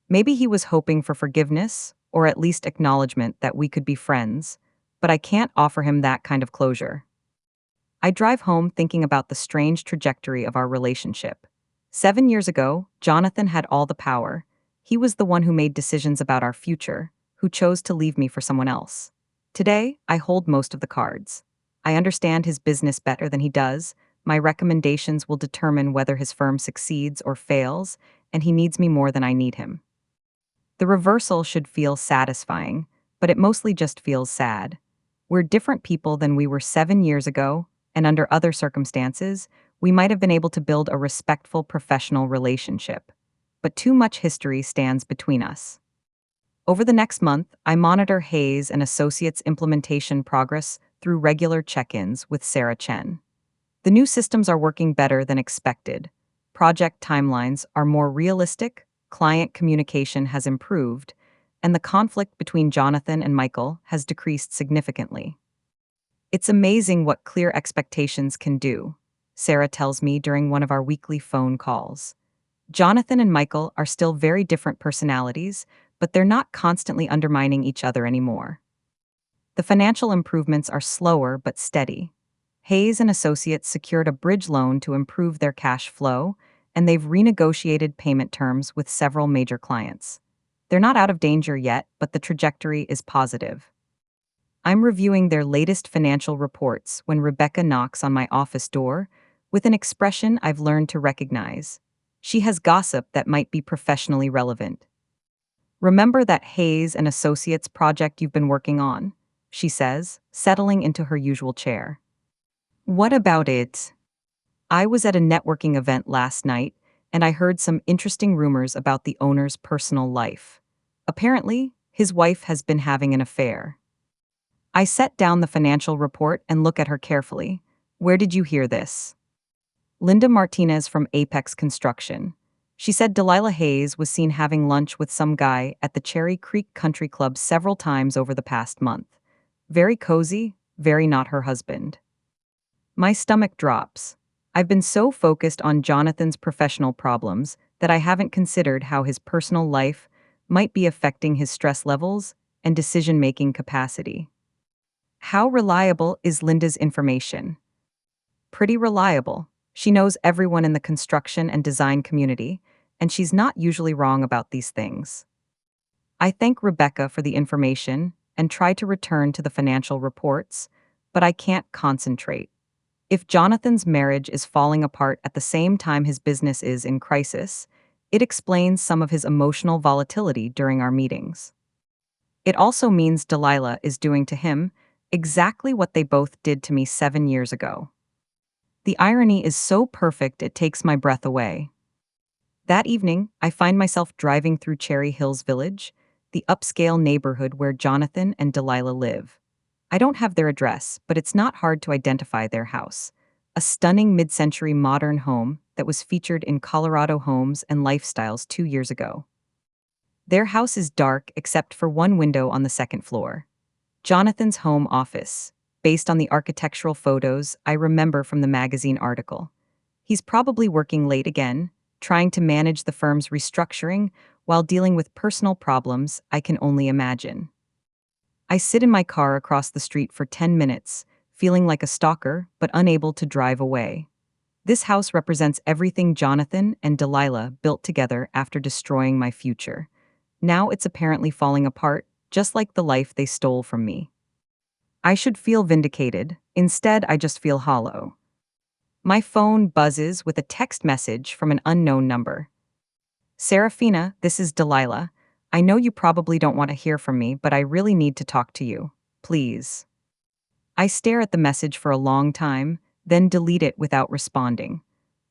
Maybe he was hoping for forgiveness, or at least acknowledgement that we could be friends, but I can't offer him that kind of closure. I drive home thinking about the strange trajectory of our relationship. 7 years ago, Jonathan had all the power. He was the one who made decisions about our future, who chose to leave me for someone else. Today, I hold most of the cards. I understand his business better than he does. My recommendations will determine whether his firm succeeds or fails, and he needs me more than I need him. The reversal should feel satisfying, but it mostly just feels sad. We're different people than we were 7 years ago, and under other circumstances, we might have been able to build a respectful professional relationship. But too much history stands between us. Over the next month, I monitor Hayes and Associates' implementation progress through regular check-ins with Sarah Chen. The new systems are working better than expected. Project timelines are more realistic, client communication has improved, and the conflict between Jonathan and Michael has decreased significantly. It's amazing what clear expectations can do, Sarah tells me during one of our weekly phone calls. Jonathan and Michael are still very different personalities, but they're not constantly undermining each other anymore. The financial improvements are slower but steady. Hayes and Associates secured a bridge loan to improve their cash flow, and they've renegotiated payment terms with several major clients. They're not out of danger yet, but the trajectory is positive. I'm reviewing their latest financial reports when Rebecca knocks on my office door with an expression I've learned to recognize. She has gossip that might be professionally relevant. "Remember that Hayes and Associates project you've been working on?" she says, settling into her usual chair. "What about it?" "I was at a networking event last night, and I heard some interesting rumors about the owner's personal life. Apparently, his wife has been having an affair." I set down the financial report and look at her carefully. "Where did you hear this?" "Linda Martinez from Apex Construction. She said Delilah Hayes was seen having lunch with some guy at the Cherry Creek Country Club several times over the past month. Very cozy, very not her husband." My stomach drops. I've been so focused on Jonathan's professional problems that I haven't considered how his personal life might be affecting his stress levels and decision-making capacity. How reliable is Linda's information? Pretty reliable. She knows everyone in the construction and design community, and she's not usually wrong about these things. I thank Rebecca for the information and try to return to the financial reports, but I can't concentrate. If Jonathan's marriage is falling apart at the same time his business is in crisis, it explains some of his emotional volatility during our meetings. It also means Delilah is doing to him exactly what they both did to me 7 years ago. The irony is so perfect it takes my breath away. That evening, I find myself driving through Cherry Hills Village, the upscale neighborhood where Jonathan and Delilah live. I don't have their address, but it's not hard to identify their house. A stunning mid-century modern home that was featured in Colorado Homes and Lifestyles 2 years ago. Their house is dark except for one window on the second floor. Jonathan's home office, based on the architectural photos I remember from the magazine article. He's probably working late again, trying to manage the firm's restructuring while dealing with personal problems I can only imagine. I sit in my car across the street for 10 minutes, feeling like a stalker but unable to drive away. This house represents everything Jonathan and Delilah built together after destroying my future. Now it's apparently falling apart, just like the life they stole from me. I should feel vindicated. Instead, I just feel hollow. My phone buzzes with a text message from an unknown number. "Seraphina, this is Delilah. I know you probably don't want to hear from me, but I really need to talk to you. Please." I stare at the message for a long time, then delete it without responding.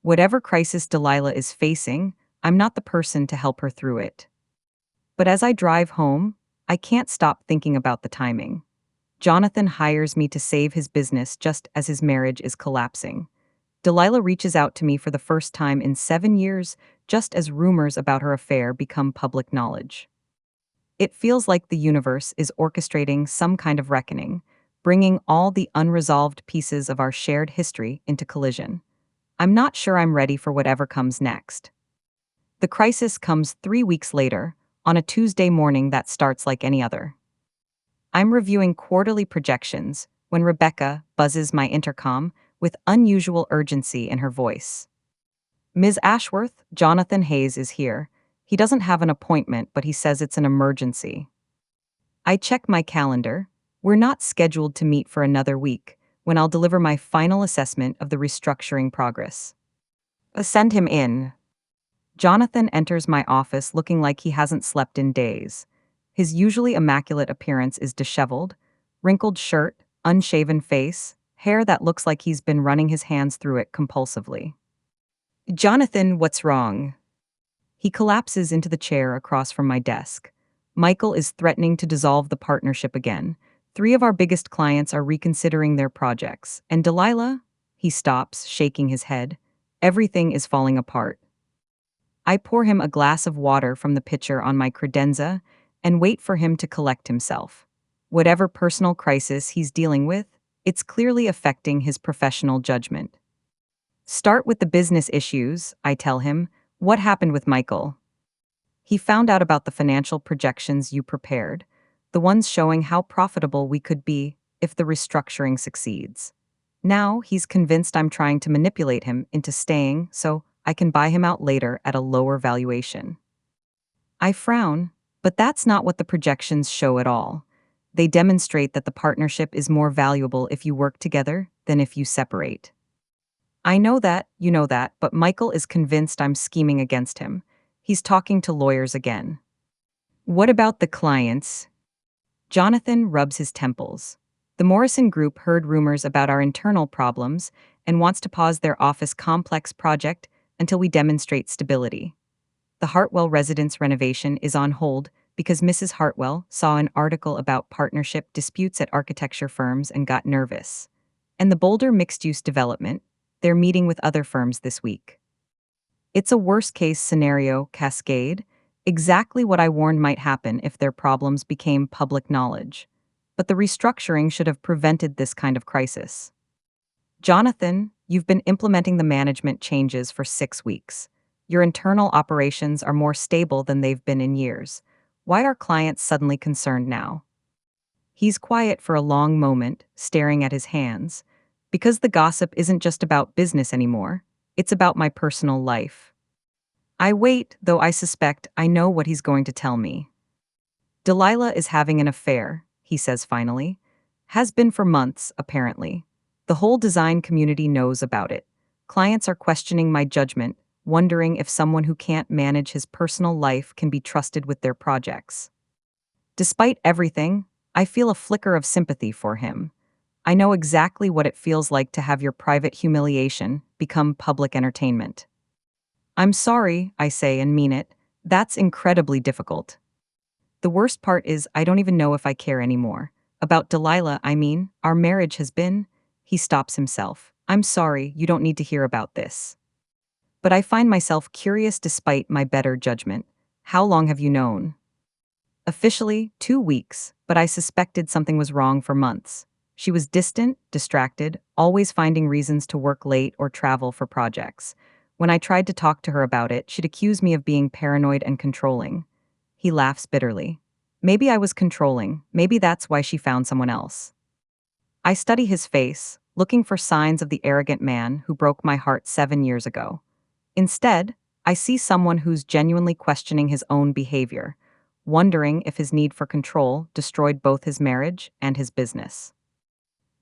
Whatever crisis Delilah is facing, I'm not the person to help her through it. But as I drive home, I can't stop thinking about the timing. Jonathan hires me to save his business just as his marriage is collapsing. Delilah reaches out to me for the first time in 7 years, just as rumors about her affair become public knowledge. It feels like the universe is orchestrating some kind of reckoning, bringing all the unresolved pieces of our shared history into collision. I'm not sure I'm ready for whatever comes next. The crisis comes 3 weeks later, on a Tuesday morning that starts like any other. I'm reviewing quarterly projections when Rebecca buzzes my intercom with unusual urgency in her voice. "Ms. Ashworth, Jonathan Hayes is here. He doesn't have an appointment, but he says it's an emergency." I check my calendar. We're not scheduled to meet for another week, when I'll deliver my final assessment of the restructuring progress. Send him in. Jonathan enters my office looking like he hasn't slept in days. His usually immaculate appearance is disheveled, wrinkled shirt, unshaven face, hair that looks like he's been running his hands through it compulsively. Jonathan, what's wrong? He collapses into the chair across from my desk. Michael is threatening to dissolve the partnership again. 3 of our biggest clients are reconsidering their projects. And Delilah? He stops, shaking his head. Everything is falling apart. I pour him a glass of water from the pitcher on my credenza and wait for him to collect himself. Whatever personal crisis he's dealing with, it's clearly affecting his professional judgment. Start with the business issues, I tell him. What happened with Michael? He found out about the financial projections you prepared, the ones showing how profitable we could be if the restructuring succeeds. Now he's convinced I'm trying to manipulate him into staying so I can buy him out later at a lower valuation. I frown, but that's not what the projections show at all. They demonstrate that the partnership is more valuable if you work together than if you separate. I know that, you know that, but Michael is convinced I'm scheming against him. He's talking to lawyers again. What about the clients? Jonathan rubs his temples. The Morrison Group heard rumors about our internal problems and wants to pause their office complex project until we demonstrate stability. The Hartwell residence renovation is on hold because Mrs. Hartwell saw an article about partnership disputes at architecture firms and got nervous. And the Boulder mixed-use development, they're meeting with other firms this week. It's a worst-case scenario cascade, exactly what I warned might happen if their problems became public knowledge. But the restructuring should have prevented this kind of crisis. Jonathan, you've been implementing the management changes for 6 weeks. Your internal operations are more stable than they've been in years. Why are clients suddenly concerned now? He's quiet for a long moment, staring at his hands. Because the gossip isn't just about business anymore, it's about my personal life. I wait, though I suspect I know what he's going to tell me. Delilah is having an affair, he says finally. Has been for months, apparently. The whole design community knows about it. Clients are questioning my judgment, wondering if someone who can't manage his personal life can be trusted with their projects. Despite everything, I feel a flicker of sympathy for him. I know exactly what it feels like to have your private humiliation become public entertainment. I'm sorry, I say and mean it. That's incredibly difficult. The worst part is I don't even know if I care anymore. About Delilah, I mean, our marriage has been... He stops himself. I'm sorry, you don't need to hear about this. But I find myself curious despite my better judgment. How long have you known? Officially, 2 weeks, but I suspected something was wrong for months. She was distant, distracted, always finding reasons to work late or travel for projects. When I tried to talk to her about it, she'd accuse me of being paranoid and controlling. He laughs bitterly. Maybe I was controlling. Maybe that's why she found someone else. I study his face, looking for signs of the arrogant man who broke my heart 7 years ago. Instead, I see someone who's genuinely questioning his own behavior, wondering if his need for control destroyed both his marriage and his business.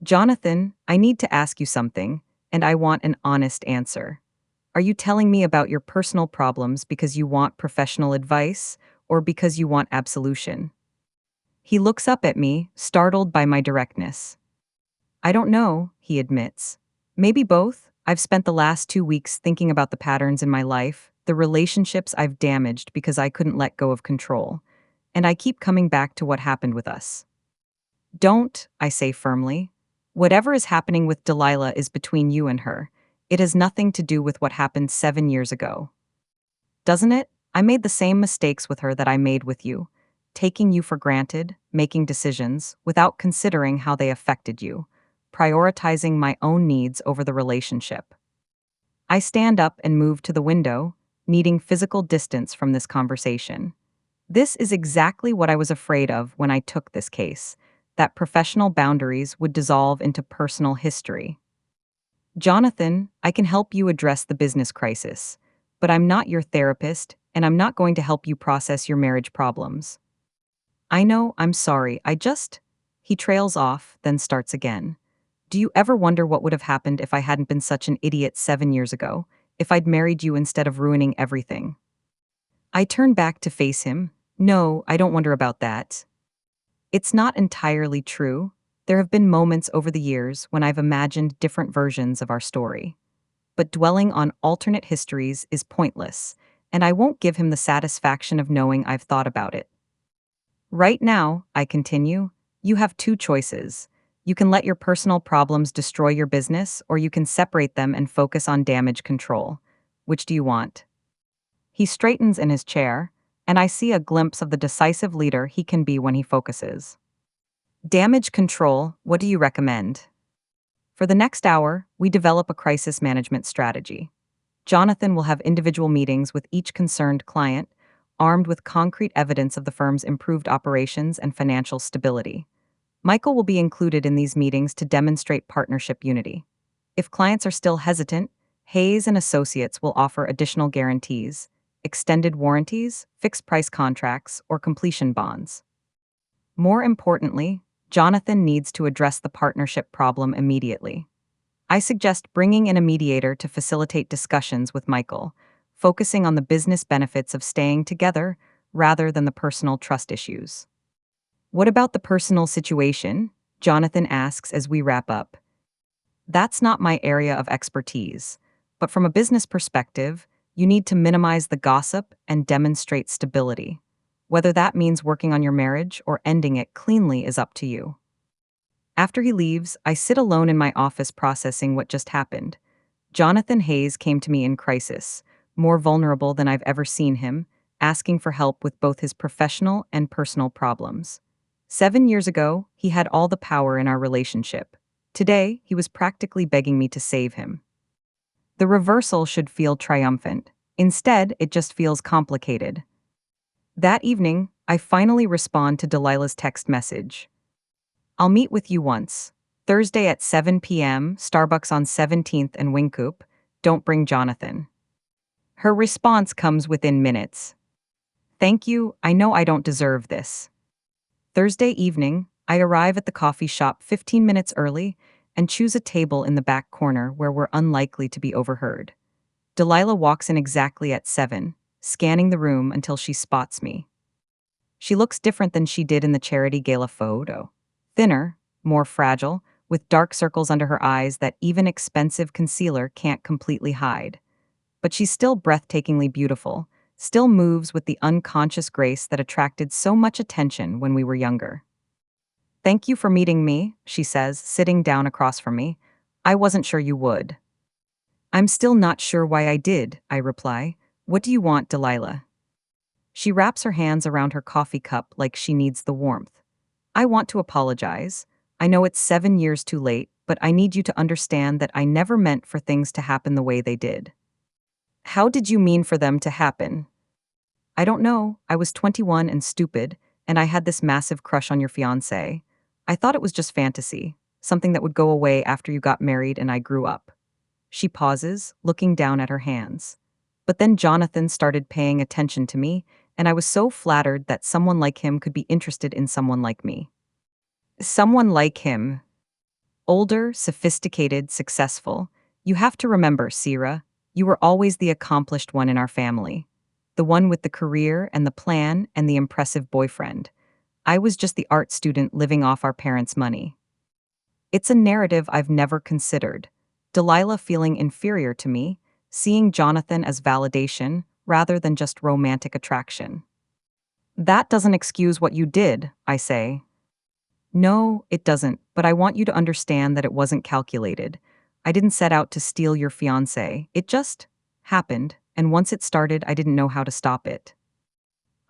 Jonathan, I need to ask you something, and I want an honest answer. Are you telling me about your personal problems because you want professional advice, or because you want absolution? He looks up at me, startled by my directness. I don't know, he admits. Maybe both. I've spent the last 2 weeks thinking about the patterns in my life, the relationships I've damaged because I couldn't let go of control, and I keep coming back to what happened with us. Don't, I say firmly. Whatever is happening with Delilah is between you and her. It has nothing to do with what happened 7 years ago. Doesn't it? I made the same mistakes with her that I made with you, taking you for granted, making decisions without considering how they affected you, prioritizing my own needs over the relationship. I stand up and move to the window, needing physical distance from this conversation. This is exactly what I was afraid of when I took this case, that professional boundaries would dissolve into personal history. Jonathan, I can help you address the business crisis, but I'm not your therapist, and I'm not going to help you process your marriage problems. I know, I'm sorry, He trails off, then starts again. Do you ever wonder what would have happened if I hadn't been such an idiot 7 years ago? If I'd married you instead of ruining everything? I turn back to face him. No, I don't wonder about that. It's not entirely true. There have been moments over the years when I've imagined different versions of our story. But dwelling on alternate histories is pointless, and I won't give him the satisfaction of knowing I've thought about it. Right now, I continue, you have two choices. You can let your personal problems destroy your business, or you can separate them and focus on damage control. Which do you want? He straightens in his chair, and I see a glimpse of the decisive leader he can be when he focuses. Damage control, what do you recommend? For the next hour, we develop a crisis management strategy. Jonathan will have individual meetings with each concerned client, armed with concrete evidence of the firm's improved operations and financial stability. Michael will be included in these meetings to demonstrate partnership unity. If clients are still hesitant, Hayes and Associates will offer additional guarantees, extended warranties, fixed-price contracts, or completion bonds. More importantly, Jonathan needs to address the partnership problem immediately. I suggest bringing in a mediator to facilitate discussions with Michael, focusing on the business benefits of staying together rather than the personal trust issues. What about the personal situation? Jonathan asks as we wrap up. That's not my area of expertise, but from a business perspective, you need to minimize the gossip and demonstrate stability. Whether that means working on your marriage or ending it cleanly is up to you. After he leaves, I sit alone in my office processing what just happened. Jonathan Hayes came to me in crisis, more vulnerable than I've ever seen him, asking for help with both his professional and personal problems. 7 years ago, he had all the power in our relationship. Today, he was practically begging me to save him. The reversal should feel triumphant. Instead, it just feels complicated. That evening, I finally respond to Delilah's text message. I'll meet with you once. Thursday at 7 p.m., Starbucks on 17th and Wingcoop. Don't bring Jonathan. Her response comes within minutes. Thank you, I know I don't deserve this. Thursday evening, I arrive at the coffee shop 15 minutes early and choose a table in the back corner where we're unlikely to be overheard. Delilah walks in exactly at 7, scanning the room until she spots me. She looks different than she did in the charity gala photo. Thinner, more fragile, with dark circles under her eyes that even expensive concealer can't completely hide. But she's still breathtakingly beautiful, still moves with the unconscious grace that attracted so much attention when we were younger. Thank you for meeting me, she says, sitting down across from me. I wasn't sure you would. I'm still not sure why I did, I reply. What do you want, Delilah? She wraps her hands around her coffee cup like she needs the warmth. I want to apologize. I know it's 7 years too late, but I need you to understand that I never meant for things to happen the way they did. How did you mean for them to happen? I don't know. I was 21 and stupid, and I had this massive crush on your fiancé. I thought it was just fantasy, something that would go away after you got married and I grew up. She pauses, looking down at her hands. But then Jonathan started paying attention to me, and I was so flattered that someone like him could be interested in someone like me. Someone like him. Older, sophisticated, successful. You have to remember, Sierra, you were always the accomplished one in our family. The one with the career and the plan and the impressive boyfriend. I was just the art student living off our parents' money. It's a narrative I've never considered. Delilah feeling inferior to me, seeing Jonathan as validation rather than just romantic attraction. That doesn't excuse what you did, I say. No, it doesn't, but I want you to understand that it wasn't calculated. I didn't set out to steal your fiancé. It just happened, and once it started, I didn't know how to stop it.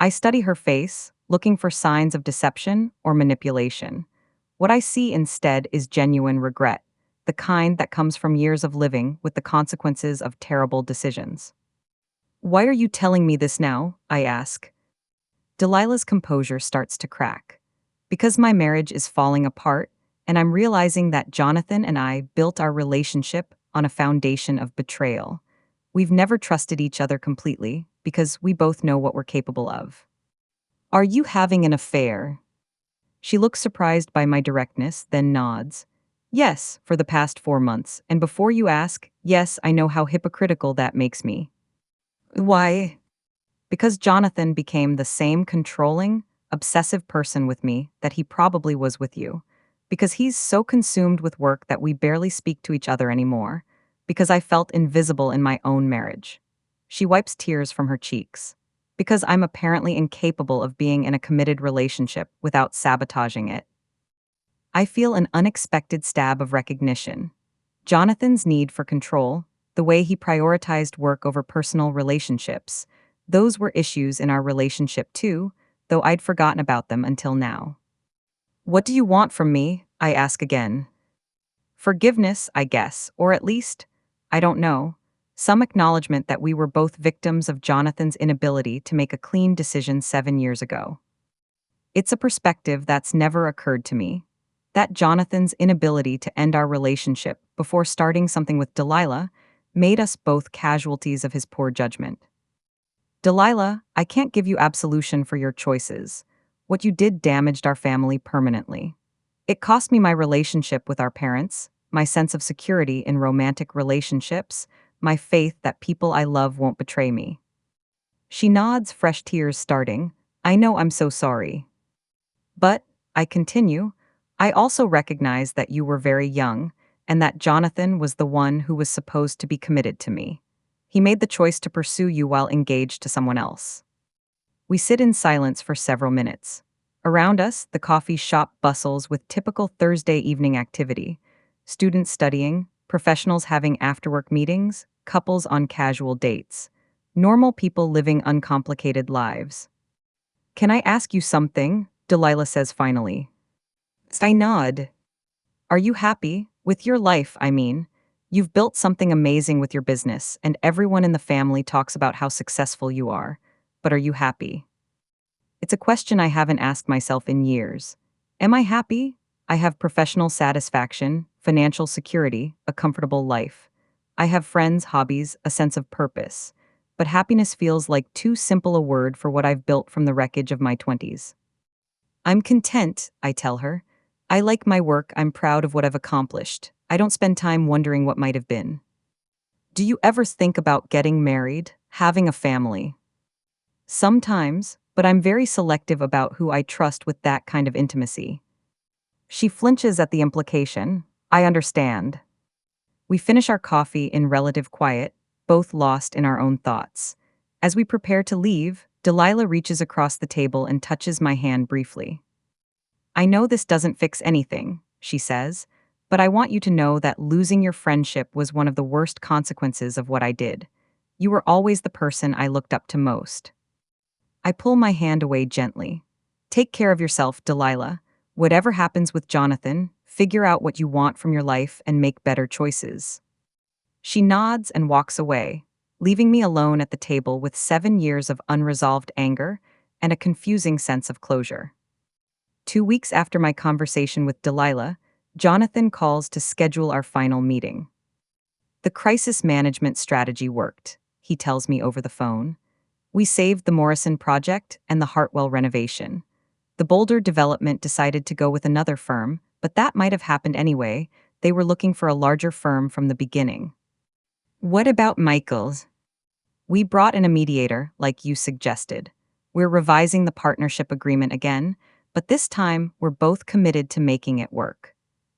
I study her face, looking for signs of deception or manipulation. What I see instead is genuine regret, the kind that comes from years of living with the consequences of terrible decisions. Why are you telling me this now? I ask. Delilah's composure starts to crack. Because my marriage is falling apart, and I'm realizing that Jonathan and I built our relationship on a foundation of betrayal. We've never trusted each other completely, because we both know what we're capable of. Are you having an affair? She looks surprised by my directness, then nods. Yes, for the past 4 months, and before you ask, yes, I know how hypocritical that makes me. Why? Because Jonathan became the same controlling, obsessive person with me that he probably was with you. Because he's so consumed with work that we barely speak to each other anymore. Because I felt invisible in my own marriage. She wipes tears from her cheeks. Because I'm apparently incapable of being in a committed relationship without sabotaging it. I feel an unexpected stab of recognition. Jonathan's need for control, the way he prioritized work over personal relationships, those were issues in our relationship too, though I'd forgotten about them until now. What do you want from me? I ask again. Forgiveness, I guess, or at least, I don't know, some acknowledgement that we were both victims of Jonathan's inability to make a clean decision 7 years ago. It's a perspective that's never occurred to me. That Jonathan's inability to end our relationship before starting something with Delilah made us both casualties of his poor judgment. Delilah, I can't give you absolution for your choices. What you did damaged our family permanently. It cost me my relationship with our parents, my sense of security in romantic relationships, my faith that people I love won't betray me. She nods, fresh tears starting. I know I'm so sorry. But, I continue, I also recognize that you were very young, and that Jonathan was the one who was supposed to be committed to me. He made the choice to pursue you while engaged to someone else. We sit in silence for several minutes. Around us, the coffee shop bustles with typical Thursday evening activity. Students studying, professionals having after-work meetings, couples on casual dates. Normal people living uncomplicated lives. Can I ask you something? Delilah says finally. I nod. Are you happy? With your life, I mean. You've built something amazing with your business, and everyone in the family talks about how successful you are. But are you happy? It's a question I haven't asked myself in years. Am I happy? I have professional satisfaction, financial security, a comfortable life. I have friends, hobbies, a sense of purpose. But happiness feels like too simple a word for what I've built from the wreckage of my 20s. I'm content, I tell her. I like my work, I'm proud of what I've accomplished. I don't spend time wondering what might have been. Do you ever think about getting married, having a family? Sometimes, but I'm very selective about who I trust with that kind of intimacy. She flinches at the implication. I understand. We finish our coffee in relative quiet, both lost in our own thoughts. As we prepare to leave, Delilah reaches across the table and touches my hand briefly. I know this doesn't fix anything, she says, but I want you to know that losing your friendship was one of the worst consequences of what I did. You were always the person I looked up to most. I pull my hand away gently. Take care of yourself, Delilah. Whatever happens with Jonathan, figure out what you want from your life and make better choices. She nods and walks away, leaving me alone at the table with 7 years of unresolved anger and a confusing sense of closure. 2 weeks after my conversation with Delilah, Jonathan calls to schedule our final meeting. The crisis management strategy worked, he tells me over the phone. We saved the Morrison project and the Hartwell renovation. The Boulder development decided to go with another firm, but that might have happened anyway. They were looking for a larger firm from the beginning. What about Michael's? We brought in a mediator, like you suggested. We're revising the partnership agreement again, but this time we're both committed to making it work.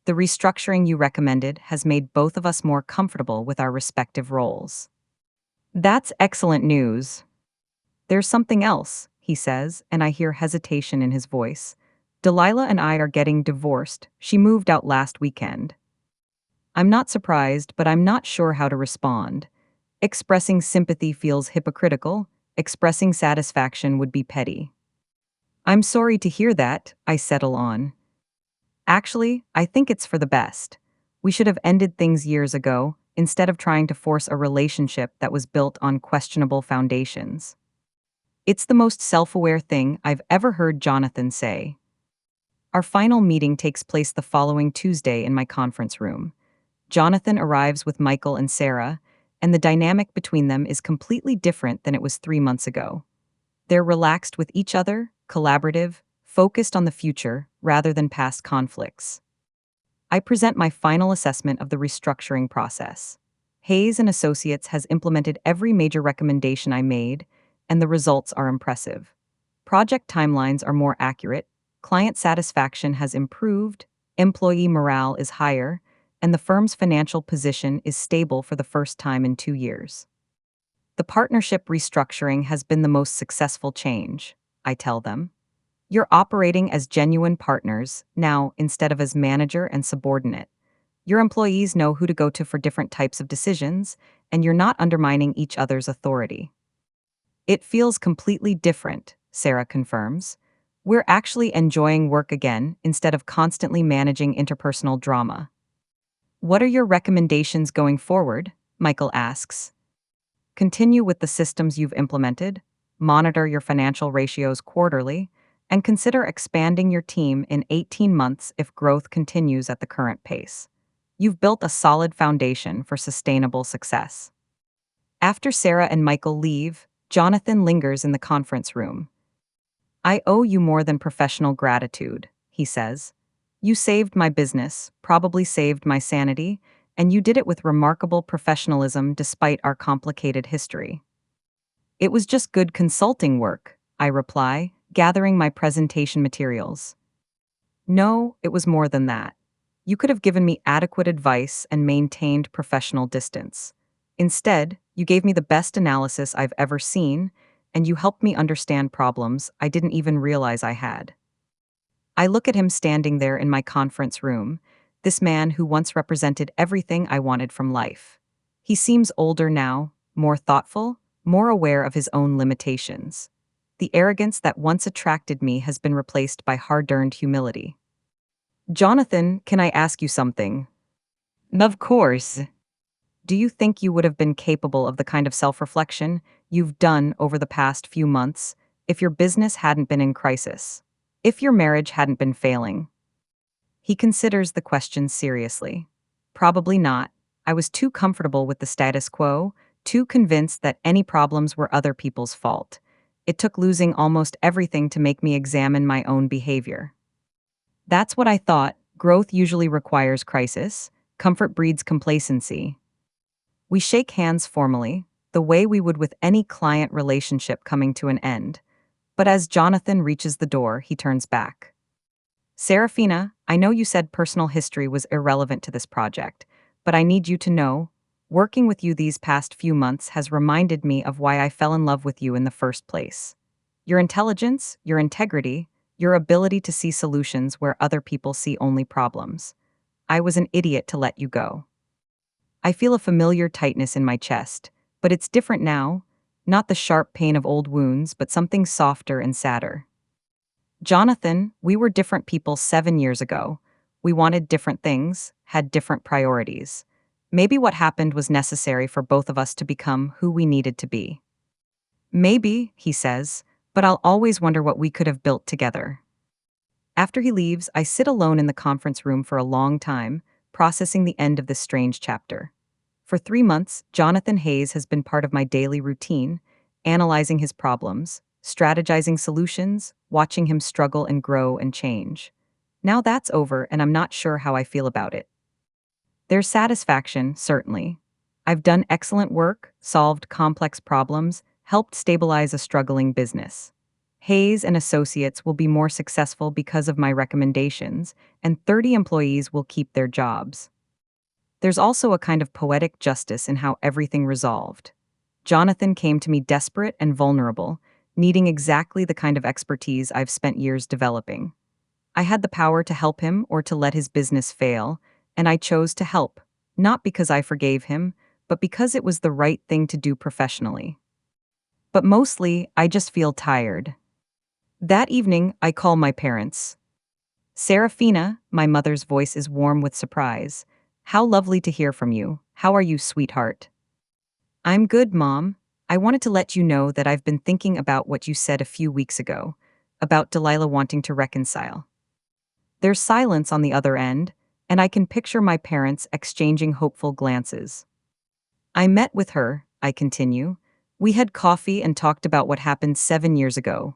The restructuring you recommended has made both of us more comfortable with our respective roles. That's excellent news. There's something else, he says, and I hear hesitation in his voice. Delilah and I are getting divorced. She moved out last weekend. I'm not surprised, but I'm not sure how to respond. Expressing sympathy feels hypocritical. Expressing satisfaction would be petty. I'm sorry to hear that, I settle on. Actually, I think it's for the best. We should have ended things years ago, instead of trying to force a relationship that was built on questionable foundations. It's the most self-aware thing I've ever heard Jonathan say. Our final meeting takes place the following Tuesday in my conference room. Jonathan arrives with Michael and Sarah, and the dynamic between them is completely different than it was 3 months ago. They're relaxed with each other, collaborative, focused on the future, rather than past conflicts. I present my final assessment of the restructuring process. Hayes and Associates has implemented every major recommendation I made, and the results are impressive. Project timelines are more accurate, client satisfaction has improved, employee morale is higher, and the firm's financial position is stable for the first time in 2 years. The partnership restructuring has been the most successful change, I tell them. You're operating as genuine partners now instead of as manager and subordinate. Your employees know who to go to for different types of decisions, and you're not undermining each other's authority. It feels completely different, Sarah confirms. We're actually enjoying work again instead of constantly managing interpersonal drama. What are your recommendations going forward? Michael asks. Continue with the systems you've implemented, monitor your financial ratios quarterly, and consider expanding your team in 18 months if growth continues at the current pace. You've built a solid foundation for sustainable success. After Sarah and Michael leave, Jonathan lingers in the conference room. I owe you more than professional gratitude, he says. You saved my business, probably saved my sanity, and you did it with remarkable professionalism despite our complicated history. It was just good consulting work, I reply, gathering my presentation materials. No, it was more than that. You could have given me adequate advice and maintained professional distance. Instead, you gave me the best analysis I've ever seen, and you helped me understand problems I didn't even realize I had. I look at him standing there in my conference room, this man who once represented everything I wanted from life. He seems older now, more thoughtful, more aware of his own limitations. The arrogance that once attracted me has been replaced by hard-earned humility. Jonathan, can I ask you something? Of course. Do you think you would have been capable of the kind of self-reflection you've done over the past few months if your business hadn't been in crisis? If your marriage hadn't been failing? He considers the question seriously. Probably not. I was too comfortable with the status quo, too convinced that any problems were other people's fault. It took losing almost everything to make me examine my own behavior. That's what I thought. Growth usually requires crisis. Comfort breeds complacency. We shake hands formally, the way we would with any client relationship coming to an end. But as Jonathan reaches the door, he turns back. Seraphina, I know you said personal history was irrelevant to this project, but I need you to know, working with you these past few months has reminded me of why I fell in love with you in the first place. Your intelligence, your integrity, your ability to see solutions where other people see only problems. I was an idiot to let you go. I feel a familiar tightness in my chest, but it's different now, not the sharp pain of old wounds, but something softer and sadder. Jonathan, we were different people 7 years ago. We wanted different things, had different priorities. Maybe what happened was necessary for both of us to become who we needed to be. Maybe, he says, but I'll always wonder what we could have built together. After he leaves, I sit alone in the conference room for a long time, processing the end of this strange chapter. For 3 months, Jonathan Hayes has been part of my daily routine, analyzing his problems, strategizing solutions, watching him struggle and grow and change. Now that's over, and I'm not sure how I feel about it. There's satisfaction, certainly. I've done excellent work, solved complex problems, helped stabilize a struggling business. Hayes and Associates will be more successful because of my recommendations, and 30 employees will keep their jobs. There's also a kind of poetic justice in how everything resolved. Jonathan came to me desperate and vulnerable, needing exactly the kind of expertise I've spent years developing. I had the power to help him or to let his business fail, and I chose to help, not because I forgave him, but because it was the right thing to do professionally. But mostly, I just feel tired. That evening, I call my parents. Seraphina, my mother's voice is warm with surprise. How lovely to hear from you. How are you, sweetheart? I'm good, Mom. I wanted to let you know that I've been thinking about what you said a few weeks ago, about Delilah wanting to reconcile. There's silence on the other end, and I can picture my parents exchanging hopeful glances. I met with her, I continue. We had coffee and talked about what happened 7 years ago.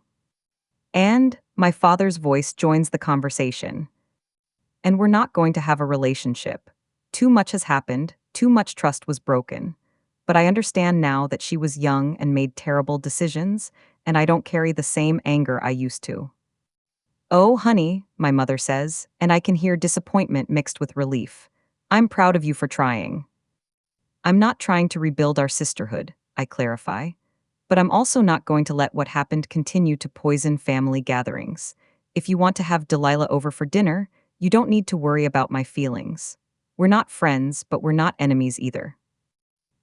And my father's voice joins the conversation. And we're not going to have a relationship. Too much has happened, too much trust was broken. But I understand now that she was young and made terrible decisions, and I don't carry the same anger I used to. Oh, honey, my mother says, and I can hear disappointment mixed with relief. I'm proud of you for trying. I'm not trying to rebuild our sisterhood, I clarify. But I'm also not going to let what happened continue to poison family gatherings. If you want to have Delilah over for dinner, you don't need to worry about my feelings. We're not friends, but we're not enemies either.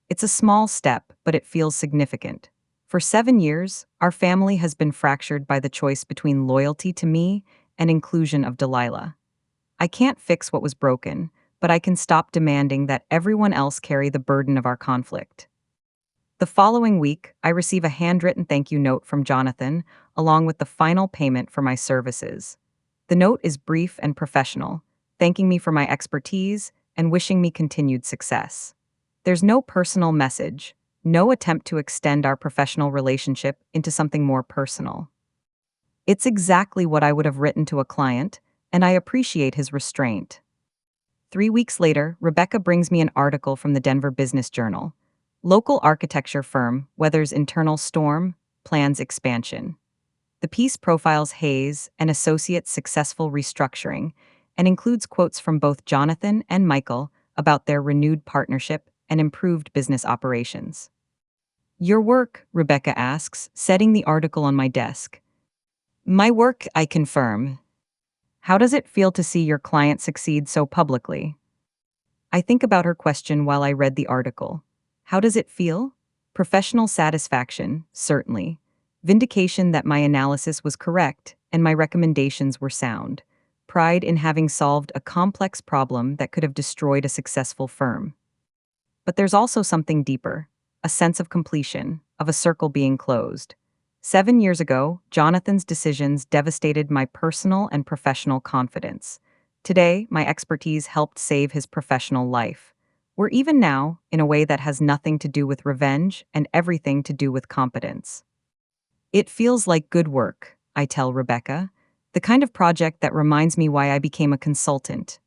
It's a small step, but it feels significant. For 7 years, our family has been fractured by the choice between loyalty to me and inclusion of Delilah. I can't fix what was broken, but I can stop demanding that everyone else carry the burden of our conflict. The following week, I receive a handwritten thank you note from Jonathan, along with the final payment for my services. The note is brief and professional, thanking me for my expertise and wishing me continued success. There's no personal message, no attempt to extend our professional relationship into something more personal. It's exactly what I would have written to a client, and I appreciate his restraint. 3 weeks later, Rebecca brings me an article from the Denver Business Journal. Local architecture firm weathers internal storm, plans expansion. The piece profiles Hayes and Associates' successful restructuring and includes quotes from both Jonathan and Michael about their renewed partnership and improved business operations. Your work, Rebecca asks, setting the article on my desk. My work, I confirm. How does it feel to see your client succeed so publicly? I think about her question while I read the article. How does it feel? Professional satisfaction, certainly. Vindication that my analysis was correct and my recommendations were sound. Pride in having solved a complex problem that could have destroyed a successful firm. But there's also something deeper, a sense of completion, of a circle being closed. 7 years ago, Jonathan's decisions devastated my personal and professional confidence. Today, my expertise helped save his professional life. We're even now, in a way that has nothing to do with revenge and everything to do with competence. It feels like good work, I tell Rebecca, the kind of project that reminds me why I became a consultant.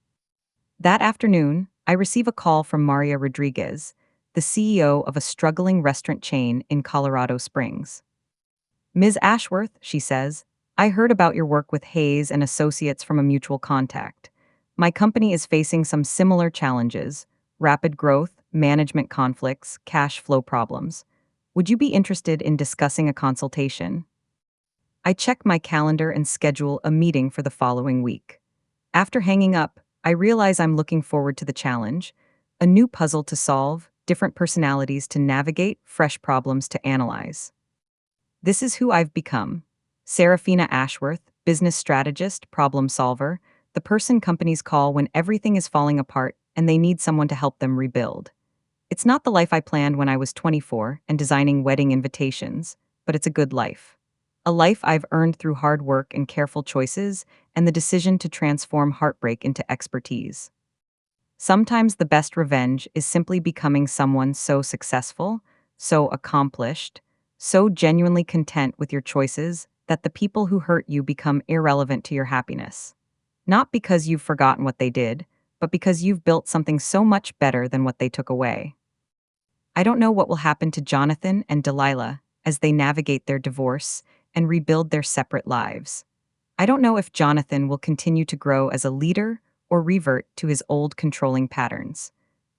That afternoon, I receive a call from Maria Rodriguez, the CEO of a struggling restaurant chain in Colorado Springs. Ms. Ashworth, she says, I heard about your work with Hayes and Associates from a mutual contact. My company is facing some similar challenges: rapid growth, management conflicts, cash flow problems. Would you be interested in discussing a consultation? I check my calendar and schedule a meeting for the following week. After hanging up, I realize I'm looking forward to the challenge: a new puzzle to solve, different personalities to navigate, fresh problems to analyze. This is who I've become. Seraphina Ashworth, business strategist, problem solver, the person companies call when everything is falling apart and they need someone to help them rebuild. It's not the life I planned when I was 24 and designing wedding invitations, but it's a good life. A life I've earned through hard work and careful choices and the decision to transform heartbreak into expertise. Sometimes the best revenge is simply becoming someone so successful, so accomplished, so genuinely content with your choices that the people who hurt you become irrelevant to your happiness. Not because you've forgotten what they did, but because you've built something so much better than what they took away. I don't know what will happen to Jonathan and Delilah as they navigate their divorce and rebuild their separate lives. I don't know if Jonathan will continue to grow as a leader or revert to his old controlling patterns.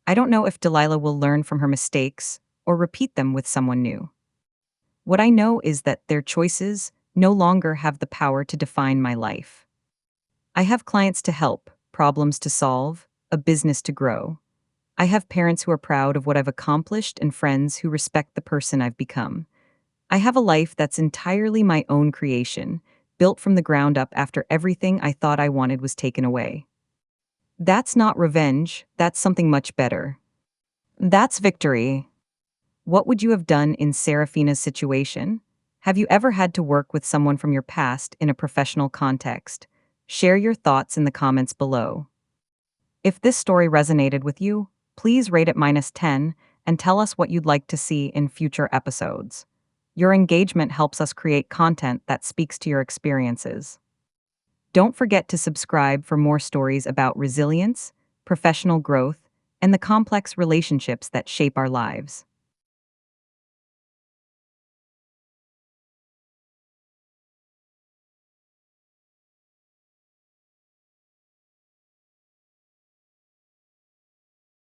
I don't know if Delilah will learn from her mistakes or repeat them with someone new. What I know is that their choices no longer have the power to define my life. I have clients to help, problems to solve, a business to grow. I have parents who are proud of what I've accomplished and friends who respect the person I've become. I have a life that's entirely my own creation, built from the ground up after everything I thought I wanted was taken away. That's not revenge, that's something much better. That's victory. What would you have done in Seraphina's situation? Have you ever had to work with someone from your past in a professional context? Share your thoughts in the comments below. If this story resonated with you, please rate it -10 and tell us what you'd like to see in future episodes. Your engagement helps us create content that speaks to your experiences. Don't forget to subscribe for more stories about resilience, professional growth, and the complex relationships that shape our lives.